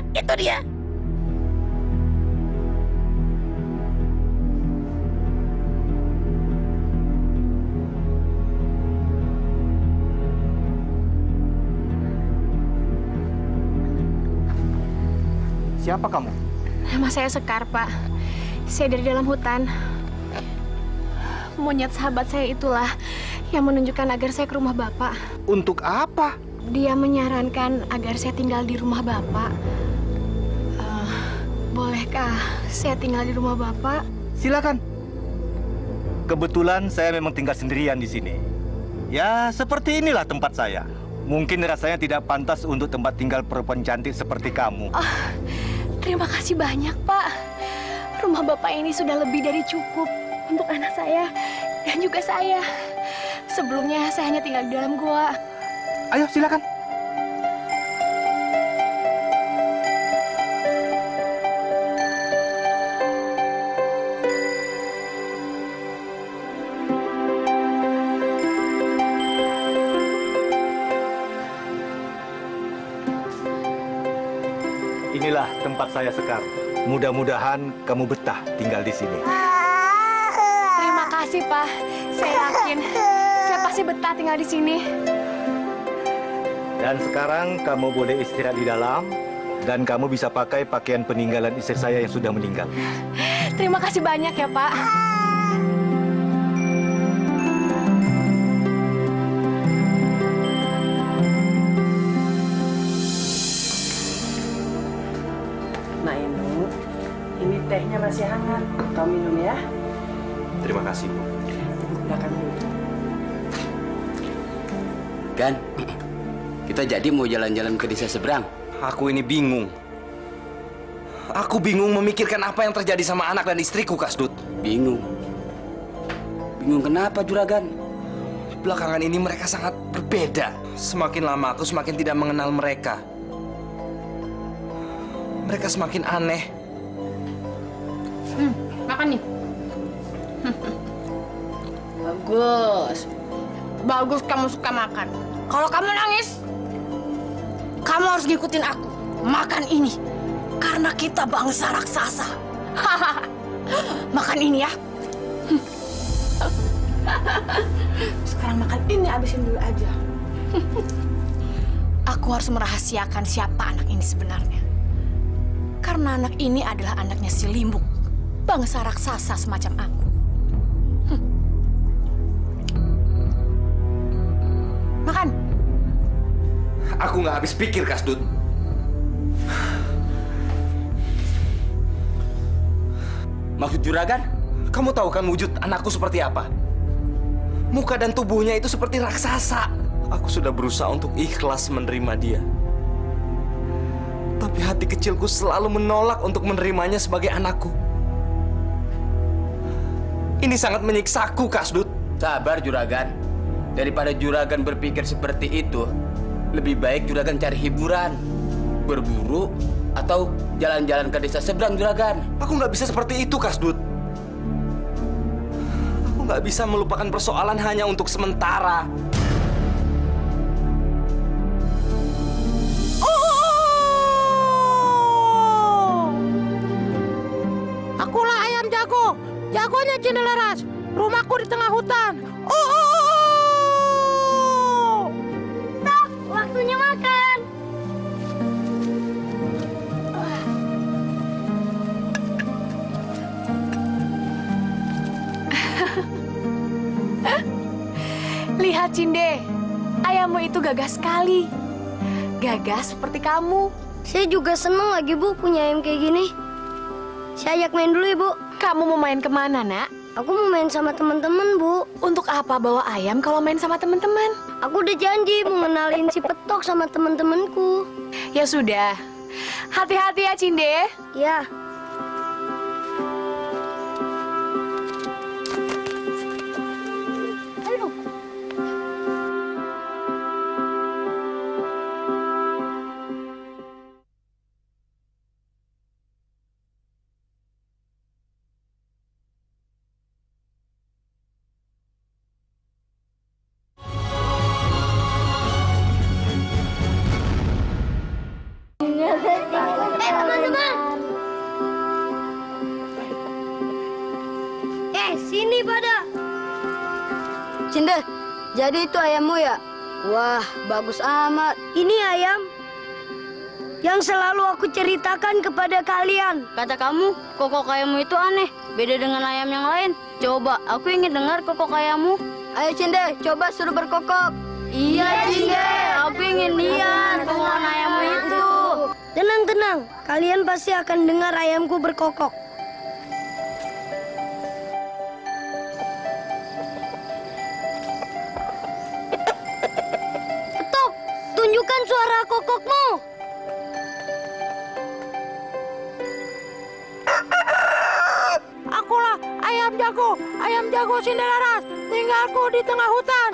[SPEAKER 5] Siapa kamu?
[SPEAKER 11] Nama saya Sekar, Pak. Saya dari dalam hutan. Monyet sahabat saya itulah yang menunjukkan agar saya ke rumah Bapak.
[SPEAKER 5] Untuk apa?
[SPEAKER 11] Dia menyarankan agar saya tinggal di rumah Bapak. Bolehkah saya tinggal di rumah Bapak?
[SPEAKER 5] Silakan. Kebetulan saya memang tinggal sendirian di sini. Ya, seperti inilah tempat saya. Mungkin rasanya tidak pantas untuk tempat tinggal perempuan cantik seperti kamu.
[SPEAKER 11] Terima kasih banyak, Pak. Rumah Bapak ini sudah lebih dari cukup untuk anak saya dan juga saya. Sebelumnya saya hanya tinggal di dalam gua.
[SPEAKER 5] Ayo, silakan. Inilah tempat saya, Sekar. Mudah-mudahan kamu betah tinggal di sini.
[SPEAKER 11] Terima kasih, Pak. Saya yakin saya pasti betah tinggal di sini.
[SPEAKER 5] Dan sekarang kamu boleh istirahat di dalam dan kamu bisa pakai pakaian peninggalan istri saya yang sudah meninggal.
[SPEAKER 11] Terima kasih banyak ya, Pak.
[SPEAKER 2] Nah, ini tehnya masih hangat. Kau minum ya.
[SPEAKER 3] Terima kasih, Bu.
[SPEAKER 2] Silakan dulu.
[SPEAKER 8] Gan, kita jadi mau jalan-jalan ke desa seberang.
[SPEAKER 3] Aku ini bingung. Aku bingung memikirkan apa yang terjadi sama anak dan istriku, Kasdut.
[SPEAKER 8] Bingung? Bingung kenapa, Juragan?
[SPEAKER 3] Belakangan ini mereka sangat berbeda. Semakin lama aku semakin tidak mengenal mereka. Mereka semakin aneh.
[SPEAKER 11] Makan nih. Bagus. Bagus kamu suka makan. Kalau kamu nangis,
[SPEAKER 7] Kamu harus ngikutin aku. Makan ini. Karena kita bangsa raksasa. Makan ini ya. Sekarang makan ini, habisin dulu aja. Aku harus merahasiakan siapa anak ini sebenarnya. Karena anak ini adalah anaknya si Limbuk, bangsa raksasa semacam aku. Makan.
[SPEAKER 3] Aku nggak habis pikir, Kasdut.
[SPEAKER 8] Maksud juragan?
[SPEAKER 3] Kamu tahu kan wujud anakku seperti apa? Muka dan tubuhnya itu seperti raksasa. Aku sudah berusaha untuk ikhlas menerima dia. Tapi hati kecilku selalu menolak untuk menerimanya sebagai anakku. Ini sangat menyiksaku, Kasdut.
[SPEAKER 8] Sabar, juragan. Daripada juragan berpikir seperti itu, lebih baik juragan cari hiburan. Berburu atau jalan-jalan ke desa seberang, juragan.
[SPEAKER 3] Aku nggak bisa seperti itu, Kasdut. Aku nggak bisa melupakan persoalan hanya untuk sementara.
[SPEAKER 12] Akulah ayam jago, jagonya Cindelaras. Rumahku di tengah hutan.
[SPEAKER 11] Stop, waktunya makan.
[SPEAKER 4] Lihat Cinde, ayammu itu gagah sekali. Gagah seperti kamu.
[SPEAKER 11] Saya juga seneng lagi, Bu, punya ayam kayak gini. Saya ajak main dulu, Ibu.
[SPEAKER 4] Kamu mau main kemana, nak?
[SPEAKER 11] Aku mau main sama teman-teman, Bu.
[SPEAKER 4] Untuk apa bawa ayam kalau main sama teman-teman?
[SPEAKER 11] Aku udah janji mau ngenalin si Petok sama teman-temanku.
[SPEAKER 4] Ya sudah. Hati-hati ya, Cinde.
[SPEAKER 11] Ya. Teman-teman. Sini pada.
[SPEAKER 13] Cinde, jadi itu ayammu ya? Wah, bagus amat.
[SPEAKER 11] Ini ayam yang selalu aku ceritakan kepada kalian.
[SPEAKER 13] Kata kamu, kokok ayammu itu aneh, beda dengan ayam yang lain. Coba, aku ingin dengar kokok ayammu. Ayo Cinde, coba suruh berkokok. Iya Cinde, aku ingin lihat kokokan ayammu itu.
[SPEAKER 11] Tenang, kalian pasti akan dengar ayamku berkokok. Petok, tunjukkan suara kokokmu.
[SPEAKER 12] Akulah ayam jago Cindelaras. Tinggalku di tengah hutan.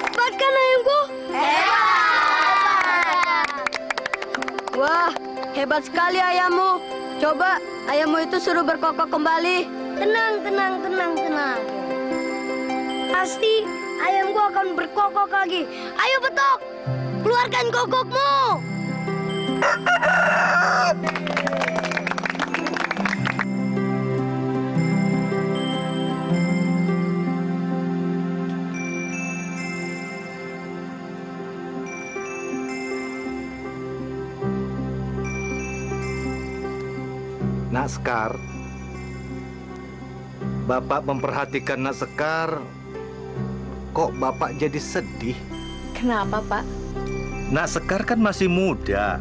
[SPEAKER 11] Dapatkan ayamku.
[SPEAKER 13] Wah, hebat sekali ayammu. Coba ayammu itu suruh berkokok kembali.
[SPEAKER 11] Tenang. Pasti ayamku akan berkokok lagi. Ayo Petok, keluarkan kokokmu.
[SPEAKER 5] Nak Sekar, Bapak memperhatikan Nak Sekar, kok Bapak jadi sedih?
[SPEAKER 4] Kenapa, Pak?
[SPEAKER 5] Nak Sekar kan masih muda,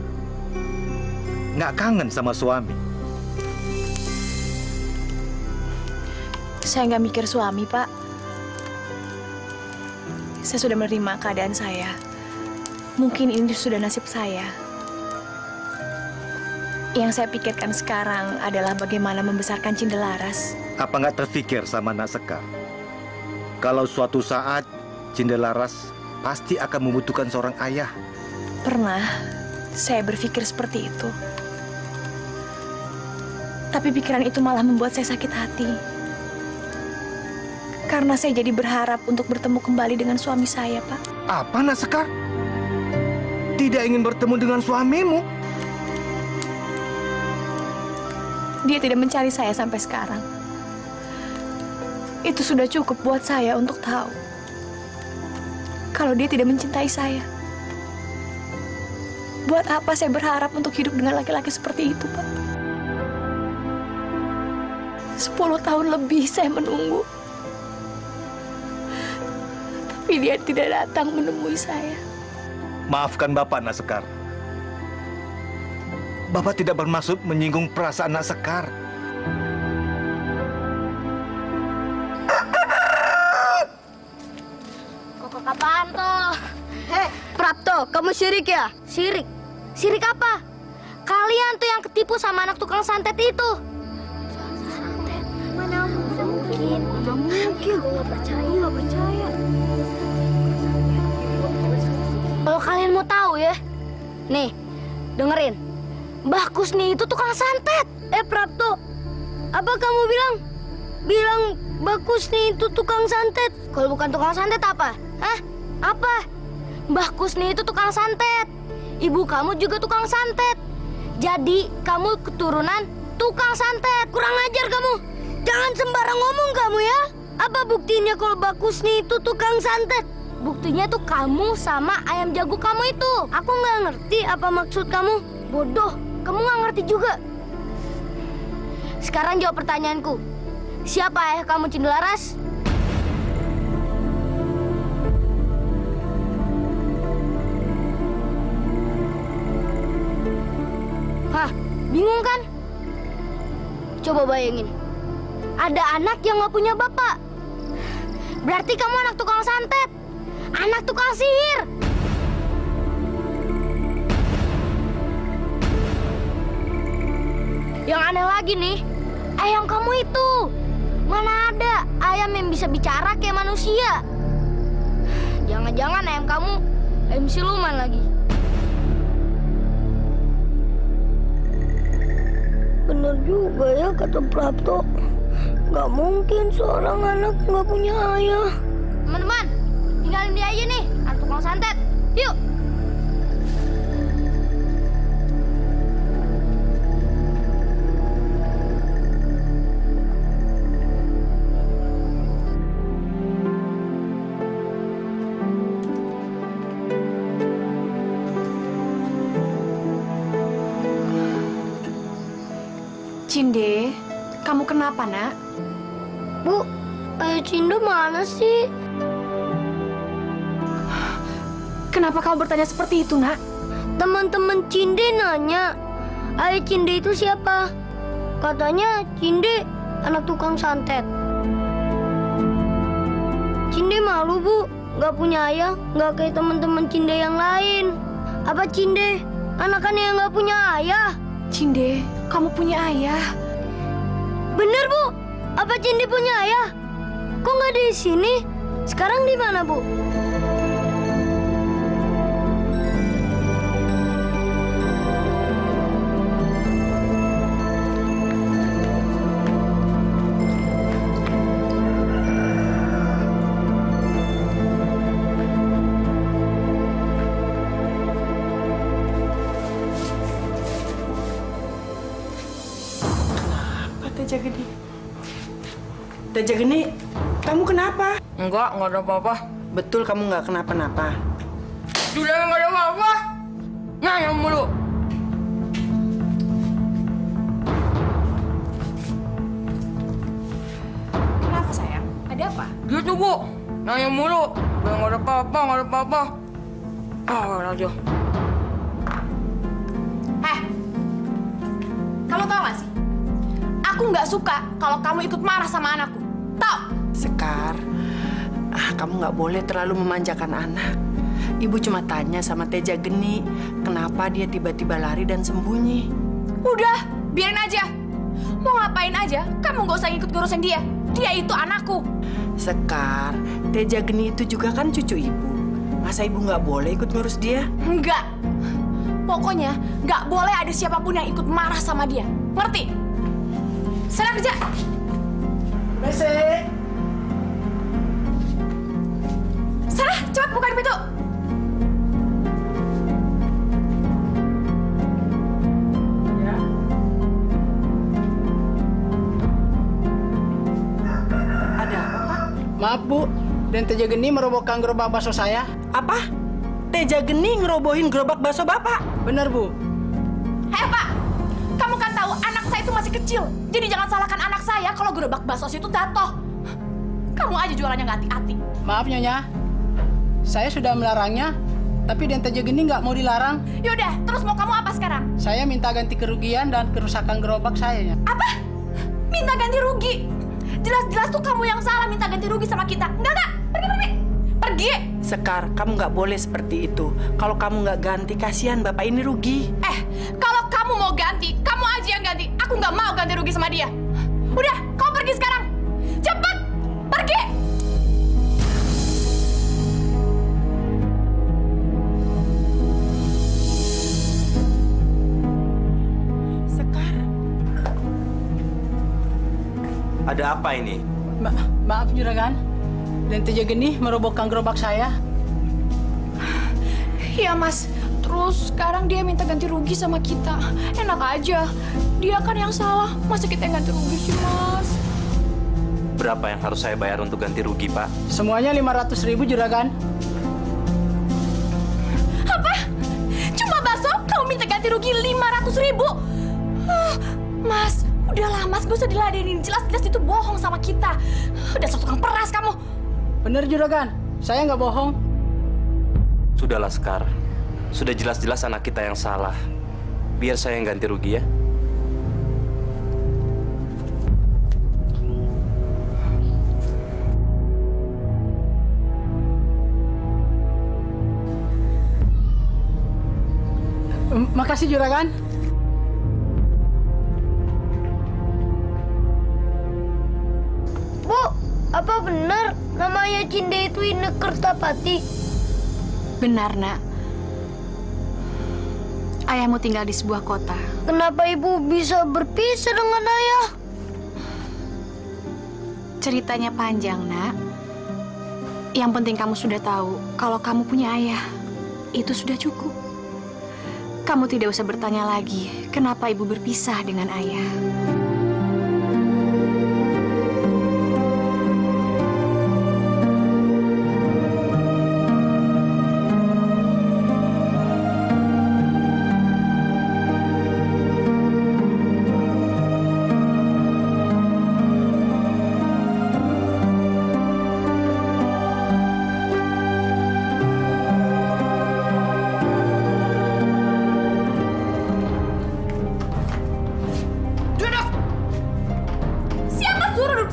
[SPEAKER 5] nggak kangen sama suami.
[SPEAKER 4] Saya nggak mikir suami, Pak. Saya sudah menerima keadaan saya. Mungkin ini sudah nasib saya. Yang saya pikirkan sekarang adalah bagaimana membesarkan Cindelaras.
[SPEAKER 5] Apa nggak terfikir sama Nak Sekar? Kalau suatu saat Cindelaras pasti akan membutuhkan seorang ayah.
[SPEAKER 4] Pernah saya berpikir seperti itu. Tapi pikiran itu malah membuat saya sakit hati.
[SPEAKER 11] Karena saya jadi berharap untuk bertemu kembali dengan suami saya, Pak.
[SPEAKER 5] Apa, Nak Sekar? Tidak ingin bertemu dengan suamimu?
[SPEAKER 11] Dia tidak mencari saya sampai sekarang. Itu sudah cukup buat saya untuk tahu kalau dia tidak mencintai saya. Buat apa saya berharap untuk hidup dengan laki-laki seperti itu, Pak? 10 tahun lebih saya menunggu. Tapi dia tidak datang menemui saya.
[SPEAKER 5] Maafkan Bapak, Nak Sekar. Bapak tidak bermaksud menyinggung perasaan Nak Sekar.
[SPEAKER 13] Kokok apaan tuh? Hei, Prapto, kamu syirik ya? Syirik? Syirik apa? Kalian tuh yang ketipu sama anak tukang santet itu. Santet? Mana mungkin? Mana mungkin? Nggak percaya. Kalau kalian mau tahu ya, nih, dengerin. Mbah Kusni itu tukang santet. Prapto, apa kamu bilang Mbah Kusni itu tukang santet? Kalau bukan tukang santet apa? Hah? Apa? Mbah Kusni itu tukang santet. Ibu kamu juga tukang santet. Jadi kamu keturunan tukang santet. Kurang ajar kamu. Jangan sembarang ngomong kamu ya. Apa buktinya kalau Mbah Kusni itu tukang santet? Buktinya tuh kamu sama ayam jago kamu itu. Aku nggak ngerti apa maksud kamu. Bodoh. Kamu nggak ngerti juga. Sekarang jawab pertanyaanku. Siapa ayah kamu, Cindelaras? Hah, bingung kan? Coba bayangin. Ada anak yang nggak punya bapak. Berarti kamu anak tukang santet. Anak tukang sihir. Yang aneh lagi nih, ayam kamu itu. Mana ada ayam yang bisa bicara kayak manusia? Jangan-jangan ayam kamu ayam siluman lagi. Bener juga ya kata Prapto. Gak mungkin seorang anak gak punya ayah. Teman-teman, tinggalin dia aja nih, anak tukang santet. Yuk.
[SPEAKER 11] Cinde, kamu kenapa, Nak?
[SPEAKER 13] Bu, ayah Cinde mana sih?
[SPEAKER 11] Kenapa kamu bertanya seperti itu, Nak?
[SPEAKER 13] Teman-teman Cinde nanya, ayah Cinde itu siapa? Katanya Cinde anak tukang santet. Cinde malu, Bu. Gak punya ayah, gak kayak teman-teman Cinde yang lain. Apa Cinde anakannya yang gak punya ayah?
[SPEAKER 11] Cinde, kamu punya ayah.
[SPEAKER 13] Bener, Bu. Apa Cinde punya ayah? Kok nggak di sini? Sekarang di mana, Bu?
[SPEAKER 2] Teja Geni, kamu kenapa?
[SPEAKER 10] Enggak ada apa-apa.
[SPEAKER 2] Betul kamu nggak kenapa-napa.
[SPEAKER 10] Sudah nggak ada apa-apa. Ngayam mulu.
[SPEAKER 11] Kenapa, sayang? Ada apa?
[SPEAKER 10] Gitu, Bu. Ngayam mulu. Udah nggak ada apa-apa, nggak ada apa-apa. Aja.
[SPEAKER 11] Kamu tahu nggak sih? Aku nggak suka kalau kamu ikut marah sama anakku. Tahu?
[SPEAKER 2] Sekar, kamu nggak boleh terlalu memanjakan anak. Ibu cuma tanya sama Teja Geni, kenapa dia tiba-tiba lari dan sembunyi.
[SPEAKER 11] Udah, biarin aja. Mau ngapain aja, kamu nggak usah ikut ngurusin dia. Dia itu anakku.
[SPEAKER 2] Sekar, Teja Geni itu juga kan cucu ibu. Masa ibu nggak boleh ikut ngurus dia?
[SPEAKER 11] Enggak. Pokoknya nggak boleh ada siapapun yang ikut marah sama dia. Ngerti? Sana kerja.
[SPEAKER 2] Messi.
[SPEAKER 4] Sana, cepat bukain pintu.
[SPEAKER 2] Ada apa, Pak?
[SPEAKER 14] Maaf, Bu. Dan Teja Geni merobohkan gerobak bakso saya.
[SPEAKER 2] Apa? Teja Geni ngerobohin gerobak bakso Bapak?
[SPEAKER 14] Benar, Bu.
[SPEAKER 4] Hei, Pak. Kamu kan tahu anak saya itu masih kecil. Jadi jangan salahkan anak saya kalau gerobak bakso itu jatuh. Kamu aja jualannya nggak hati-hati.
[SPEAKER 14] Maaf, Nyonya. Saya sudah melarangnya, tapi Den Teja Geni nggak mau dilarang.
[SPEAKER 4] Yaudah, terus mau kamu apa sekarang?
[SPEAKER 14] Saya minta ganti kerugian dan kerusakan gerobak saya, ya.
[SPEAKER 4] Apa? Minta ganti rugi? Jelas-jelas tuh kamu yang salah minta ganti rugi sama kita. Enggak. Pergi.
[SPEAKER 2] Sekar, kamu nggak boleh seperti itu. Kalau kamu nggak ganti, kasihan Bapak ini rugi.
[SPEAKER 4] Kalau kamu mau ganti, kamu aja yang ganti. Aku nggak mau ganti rugi sama dia. Udah, kamu pergi sekarang. Cepat, pergi.
[SPEAKER 2] Sekar.
[SPEAKER 3] Ada apa ini?
[SPEAKER 14] Maaf, Juragan. Dan Teja Geni merobohkan gerobak saya.
[SPEAKER 4] Iya, Mas. Terus sekarang dia minta ganti rugi sama kita. Enak aja. Dia kan yang salah. Masa kita yang ganti rugi sih, Mas?
[SPEAKER 3] Berapa yang harus saya bayar untuk ganti rugi, Pak?
[SPEAKER 14] Semuanya 500.000, Juragan.
[SPEAKER 4] Apa? Cuma bakso kamu minta ganti rugi 500.000? Mas, udahlah Mas, gak usah diladenin. Jelas-jelas itu bohong sama kita. Udah tukang peras kamu.
[SPEAKER 14] Bener, Juragan. Saya nggak bohong.
[SPEAKER 3] Sudahlah, Sekar. Sudah jelas-jelas anak kita yang salah. Biar saya yang ganti rugi, ya.
[SPEAKER 14] Makasih, Juragan.
[SPEAKER 13] Bu, apa benar namanya Cinde itu Ine Kertapati?
[SPEAKER 11] Benar, Nak. Ayahmu tinggal di sebuah kota.
[SPEAKER 13] Kenapa ibu bisa berpisah dengan ayah?
[SPEAKER 11] Ceritanya panjang, Nak. Yang penting kamu sudah tahu kalau kamu punya ayah. Itu sudah cukup. Kamu tidak usah bertanya lagi kenapa ibu berpisah dengan ayah.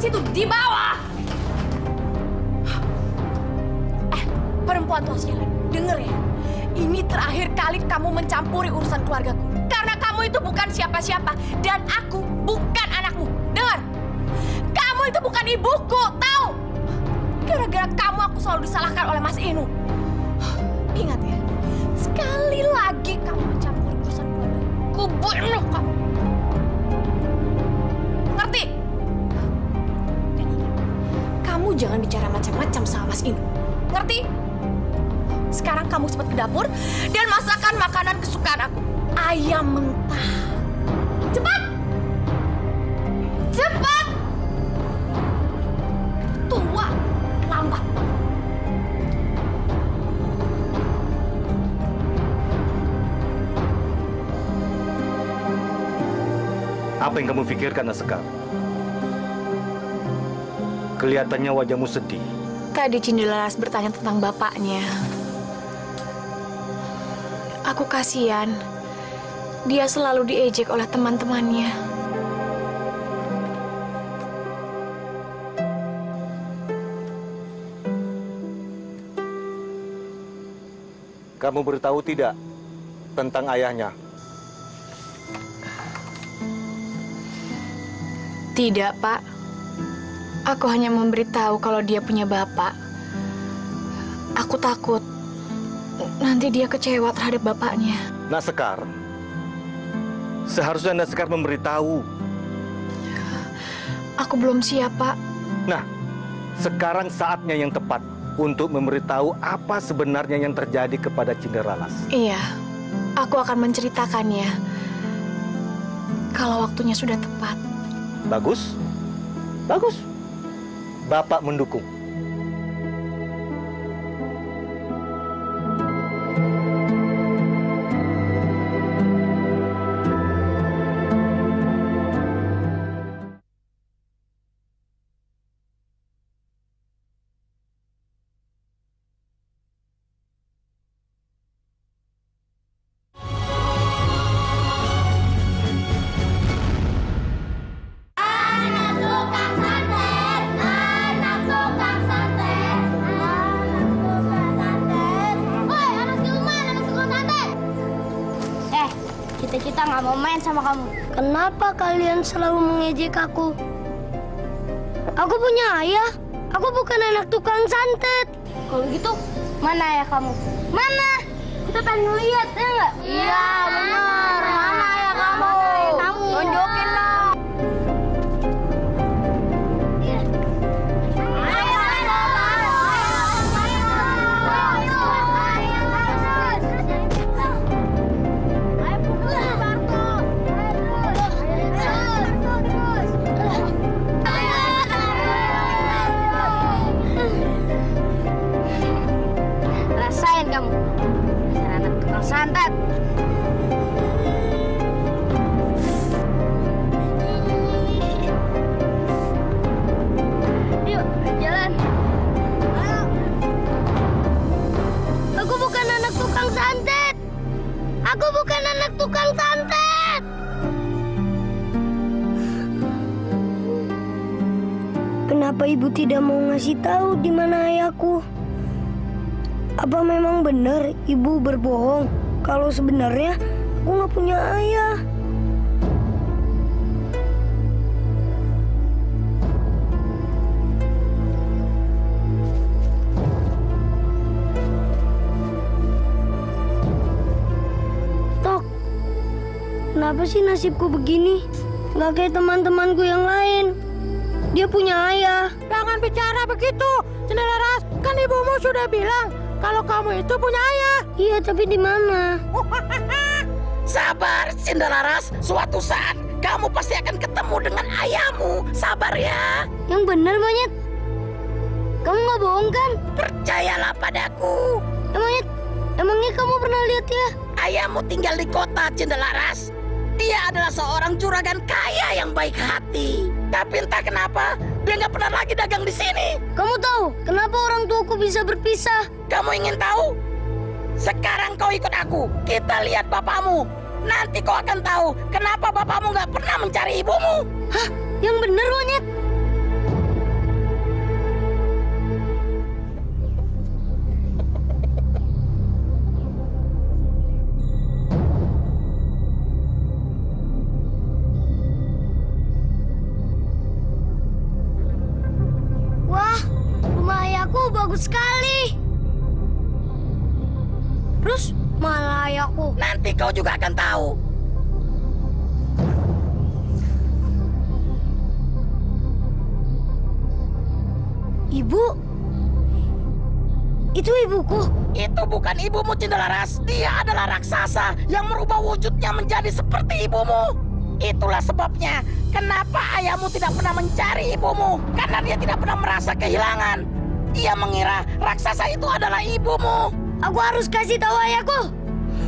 [SPEAKER 4] Situ di bawah. Perempuan tua sialan, denger ya. Ini terakhir kali kamu mencampuri urusan keluargaku. Karena kamu itu bukan siapa-siapa dan aku bukan anakmu. Dengar, kamu itu bukan ibuku, tahu? Gara-gara kamu aku selalu disalahkan oleh Mas Inu. Ingat ya, sekali lagi kamu mencampuri urusan keluargaku, ku bunuh kamu. Ngerti? Kamu jangan bicara macam-macam sama Mas Inu. Ngerti? Sekarang kamu cepat ke dapur dan masakan makanan kesukaan aku. Ayam mentah. Cepat! Cepat! Tua, lambat.
[SPEAKER 5] Apa yang kamu pikirkan, Askar? Kelihatannya wajahmu sedih.
[SPEAKER 11] Tadi Cindelaras bertanya tentang bapaknya. Aku kasihan. Dia selalu diejek oleh teman-temannya.
[SPEAKER 5] Kamu beritahu tidak tentang ayahnya?
[SPEAKER 11] Tidak, Pak. Aku hanya memberitahu kalau dia punya bapak. Aku takut nanti dia kecewa terhadap bapaknya.
[SPEAKER 5] Nasekar, seharusnya Nasekar memberitahu.
[SPEAKER 11] Aku belum siap, Pak.
[SPEAKER 5] Nah, sekarang saatnya yang tepat. untuk memberitahu apa sebenarnya yang terjadi kepada Cinderalas.
[SPEAKER 11] Iya, aku akan menceritakannya kalau waktunya sudah tepat.
[SPEAKER 5] Bagus, bagus. Bapak mendukung.
[SPEAKER 13] Kita nggak mau main sama kamu. Kenapa kalian selalu mengejek aku? Aku punya ayah. Aku bukan anak tukang santet. Kalau gitu, mana ayah kamu? Mana? Kita pengen lihat, ya nggak? Iya, benar. Mana ayah kamu? Tunjukin dong. Rasain kamu, dasar anak tukang santet. Yuk, jalan. Aku bukan anak tukang santet. Aku bukan anak tukang santet. Kenapa ibu tidak mau ngasih tahu di mana ayahku? Apa memang benar ibu berbohong kalau sebenarnya aku nggak punya ayah? Tok, kenapa sih nasibku begini? Nggak kayak teman-temanku yang lain. Dia punya ayah.
[SPEAKER 12] Jangan bicara begitu, Cinderaras. Kan ibumu sudah bilang kalau kamu itu punya ayah.
[SPEAKER 13] Iya, tapi di mana?
[SPEAKER 1] Sabar, Cinderaras. Suatu saat kamu pasti akan ketemu dengan ayahmu. Sabar ya.
[SPEAKER 13] Yang benar, Monyet. Kamu nggak bohong kan?
[SPEAKER 1] Percayalah padaku.
[SPEAKER 13] Monyet, emangnya kamu pernah lihat ya?
[SPEAKER 1] Ayahmu tinggal di kota, Cinderaras. Dia adalah seorang juragan kaya yang baik hati. Tapi entah kenapa, dia nggak pernah lagi dagang di sini.
[SPEAKER 13] Kamu tahu kenapa orang tuaku bisa berpisah?
[SPEAKER 1] Kamu ingin tahu? Sekarang kau ikut aku. Kita lihat bapakmu. Nanti kau akan tahu kenapa bapakmu nggak pernah mencari ibumu.
[SPEAKER 13] Hah? Yang benar, Monyet? Wah, rumah ayahku bagus sekali. Terus mana ayahku?
[SPEAKER 1] Nanti kau juga akan tahu.
[SPEAKER 13] Ibu? Itu ibuku?
[SPEAKER 1] Itu bukan ibumu, Cinderaras. Dia adalah raksasa yang merubah wujudnya menjadi seperti ibumu. Itulah sebabnya kenapa ayahmu tidak pernah mencari ibumu. Karena dia tidak pernah merasa kehilangan. Dia mengira raksasa itu adalah ibumu.
[SPEAKER 13] Aku harus kasih tahu ayahku.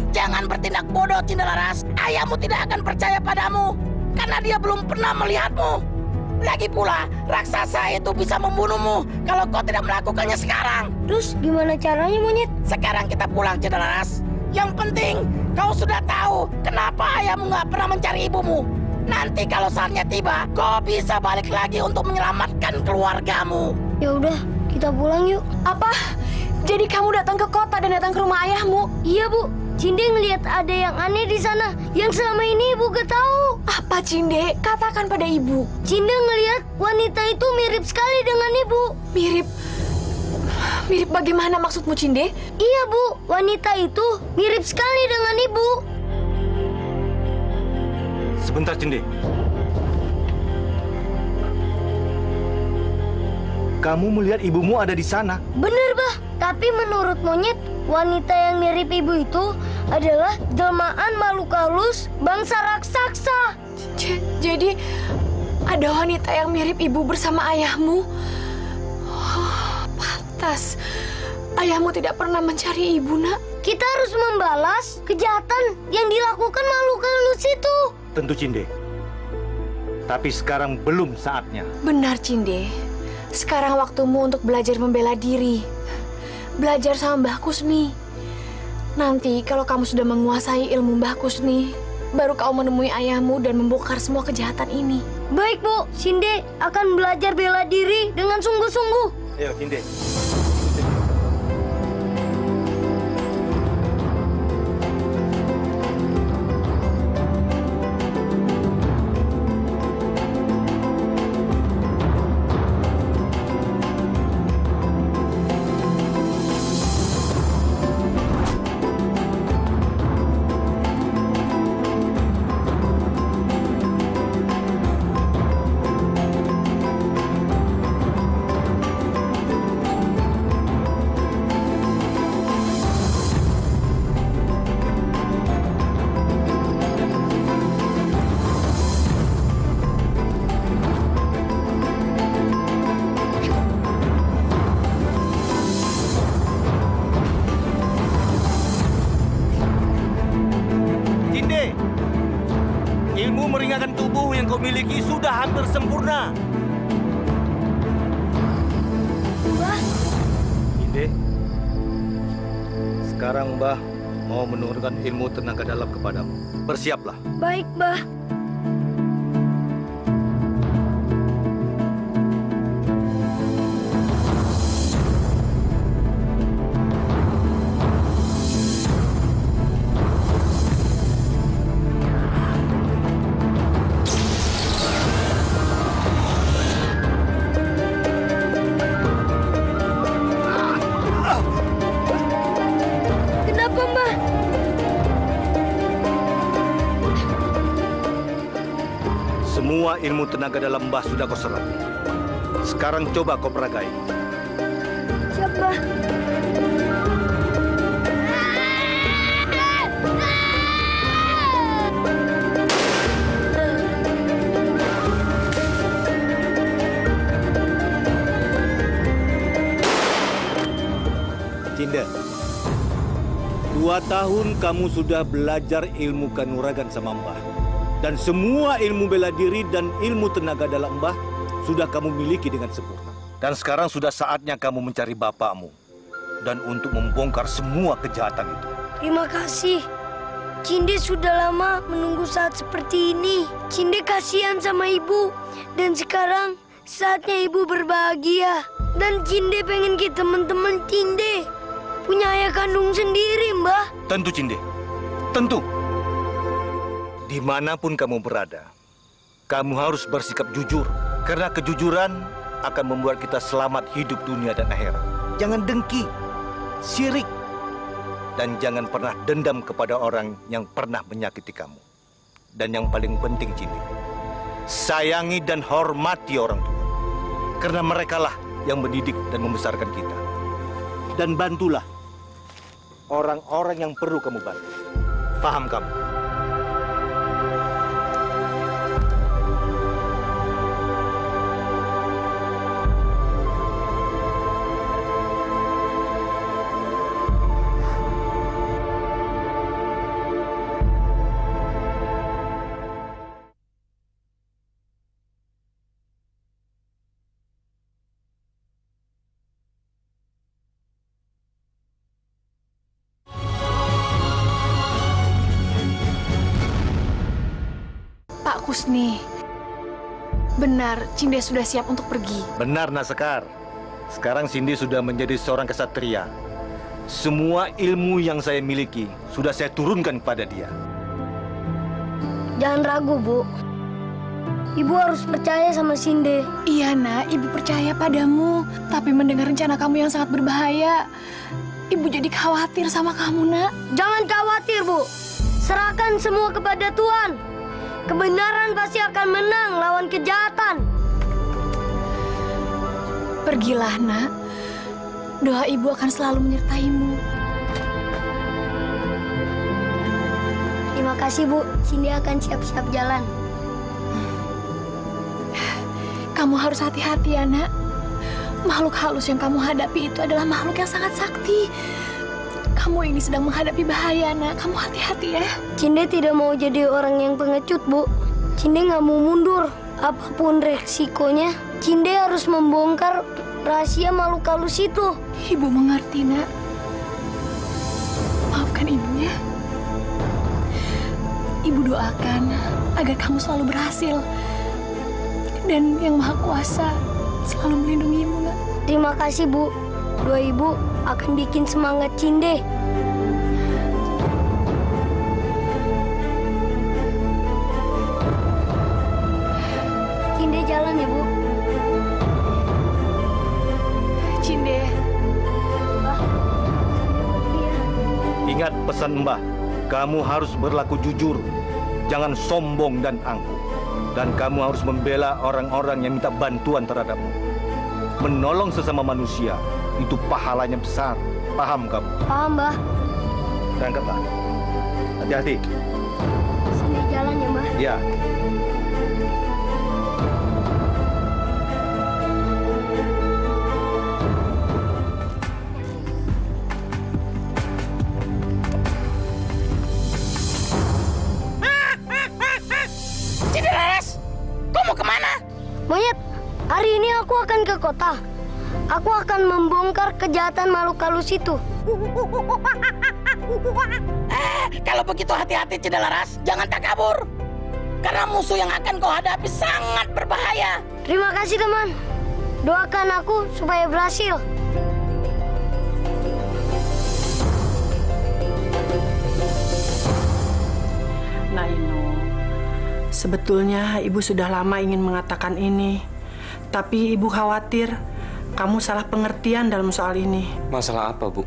[SPEAKER 1] Jangan bertindak bodoh, Cinderaras. Ayahmu tidak akan percaya padamu. Karena dia belum pernah melihatmu. Lagi pula, raksasa itu bisa membunuhmu kalau kau tidak melakukannya sekarang.
[SPEAKER 13] Terus gimana caranya, Monyet?
[SPEAKER 1] Sekarang kita pulang, Cinderaras. Yang penting, kau sudah tahu kenapa ayahmu nggak pernah mencari ibumu. Nanti kalau saatnya tiba, kau bisa balik lagi untuk menyelamatkan keluargamu.
[SPEAKER 13] Ya udah, kita pulang yuk.
[SPEAKER 11] Apa? Jadi kamu datang ke kota dan datang ke rumah ayahmu?
[SPEAKER 13] Iya, Bu. Cinde ngelihat ada yang aneh di sana yang selama ini ibu gak tahu.
[SPEAKER 11] Apa, Cinde? Katakan pada ibu.
[SPEAKER 13] Cinde ngelihat wanita itu mirip sekali dengan ibu.
[SPEAKER 11] Mirip? Mirip bagaimana maksudmu, Cinde?
[SPEAKER 13] Iya, Bu. Wanita itu mirip sekali dengan ibu.
[SPEAKER 5] Sebentar, Cinde. kamu melihat ibumu ada di sana.
[SPEAKER 13] Bener, Bah. Tapi menurut monyet, wanita yang mirip ibu itu adalah jelmaan makhluk halus bangsa raksasa.
[SPEAKER 4] Jadi ada wanita yang mirip ibu bersama ayahmu. Oh, pantas. Ayahmu tidak pernah mencari ibu, Nak.
[SPEAKER 13] Kita harus membalas kejahatan yang dilakukan makhluk halus itu.
[SPEAKER 5] Tentu, Cinde. Tapi sekarang belum saatnya.
[SPEAKER 4] Benar, Cinde. Sekarang waktumu untuk belajar membela diri. Belajar sama Mbah Kusni. Nanti kalau kamu sudah menguasai ilmu Mbah Kusni, baru kau menemui ayahmu dan membongkar semua kejahatan ini.
[SPEAKER 13] Baik, Bu. Cinde akan belajar bela diri dengan sungguh-sungguh.
[SPEAKER 5] Ayo, Cinde. Ilmu meringankan tubuh yang kau miliki sudah hampir sempurna.
[SPEAKER 13] Mbah.
[SPEAKER 5] Inde, sekarang Mbah mau menurunkan ilmu tenaga dalam kepadamu. Bersiaplah.
[SPEAKER 13] Baik, Mbah.
[SPEAKER 5] Semua ilmu tenaga dalam Mbah sudah kau serap. Sekarang coba kau peragai.
[SPEAKER 13] Siap, Mbah.
[SPEAKER 5] Cinda, 2 tahun kamu sudah belajar ilmu kanuragan sama Mbah. Dan semua ilmu bela diri dan ilmu tenaga dalam Mbah sudah kamu miliki dengan sempurna. Dan sekarang sudah saatnya kamu mencari bapakmu. Dan untuk membongkar semua kejahatan itu.
[SPEAKER 13] Terima kasih. Cinde sudah lama menunggu saat seperti ini. Cinde kasihan sama ibu. Dan sekarang saatnya ibu berbahagia. Dan Cinde pengen kita teman-teman Cinde punya ayah kandung sendiri, Mbah.
[SPEAKER 5] Tentu, Cinde. Tentu. Dimanapun kamu berada, kamu harus bersikap jujur. Karena kejujuran akan membuat kita selamat hidup dunia dan akhirat. Jangan dengki, syirik, dan jangan pernah dendam kepada orang yang pernah menyakiti kamu. Dan yang paling penting, Cinde, sayangi dan hormati orang tua. Karena merekalah yang mendidik dan membesarkan kita. Dan bantulah orang-orang yang perlu kamu bantu. Paham kamu?
[SPEAKER 4] Pak Kusni, benar Cinde sudah siap untuk pergi.
[SPEAKER 5] Benar, Nasekar. Sekarang Cindy sudah menjadi seorang kesatria. Semua ilmu yang saya miliki sudah saya turunkan kepada dia.
[SPEAKER 13] Jangan ragu, Bu. Ibu harus percaya sama Cinde.
[SPEAKER 4] Iya, Nak. Ibu percaya padamu. Tapi mendengar rencana kamu yang sangat berbahaya, Ibu jadi khawatir sama kamu, Nak.
[SPEAKER 13] Jangan khawatir, Bu. Serahkan semua kepada Tuhan. Kebenaran pasti akan menang lawan kejahatan.
[SPEAKER 6] Pergilah, Nak. Doa Ibu akan selalu menyertaimu.
[SPEAKER 13] Terima kasih, Bu. Cindy akan siap-siap jalan.
[SPEAKER 6] Kamu harus hati-hati ya, Nak. Makhluk halus yang kamu hadapi itu adalah makhluk yang sangat sakti. Kamu ini sedang menghadapi bahaya, Nak. Kamu hati-hati ya.
[SPEAKER 13] Cindy tidak mau jadi orang yang pengecut, Bu. Cindy nggak mau mundur. Apapun resikonya, Cindy harus membongkar rahasia makhluk halus itu.
[SPEAKER 6] Ibu mengerti, Nak. Maafkan Ibu ya. Ibu doakan agar kamu selalu berhasil. Dan Yang Maha Kuasa selalu melindungimu, Nak.
[SPEAKER 13] Terima kasih, Bu. Doa Ibu akan bikin semangat Cindy. Cindy jalan ya, Bu.
[SPEAKER 6] Cindy.
[SPEAKER 5] Ingat pesan Mbah, kamu harus berlaku jujur, jangan sombong dan angkuh. Dan kamu harus membela orang-orang yang minta bantuan terhadapmu. Menolong sesama manusia, itu pahalanya besar. Paham kamu?
[SPEAKER 13] Paham, Mbah.
[SPEAKER 5] Berangkatlah. Hati-hati.
[SPEAKER 13] Cindy jalan ya, Mbah.
[SPEAKER 5] Ya.
[SPEAKER 13] Monyet, hari ini aku akan ke kota. Aku akan membongkar kejahatan makhluk halus itu.
[SPEAKER 12] Kalau begitu hati-hati Cinderlaras, jangan takabur. Karena musuh yang akan kau hadapi sangat berbahaya.
[SPEAKER 13] Terima kasih, teman. Doakan aku supaya berhasil.
[SPEAKER 2] Nah, Inu, sebetulnya Ibu sudah lama ingin mengatakan ini. Tapi Ibu khawatir kamu salah pengertian dalam soal ini.
[SPEAKER 3] Masalah apa, Bu?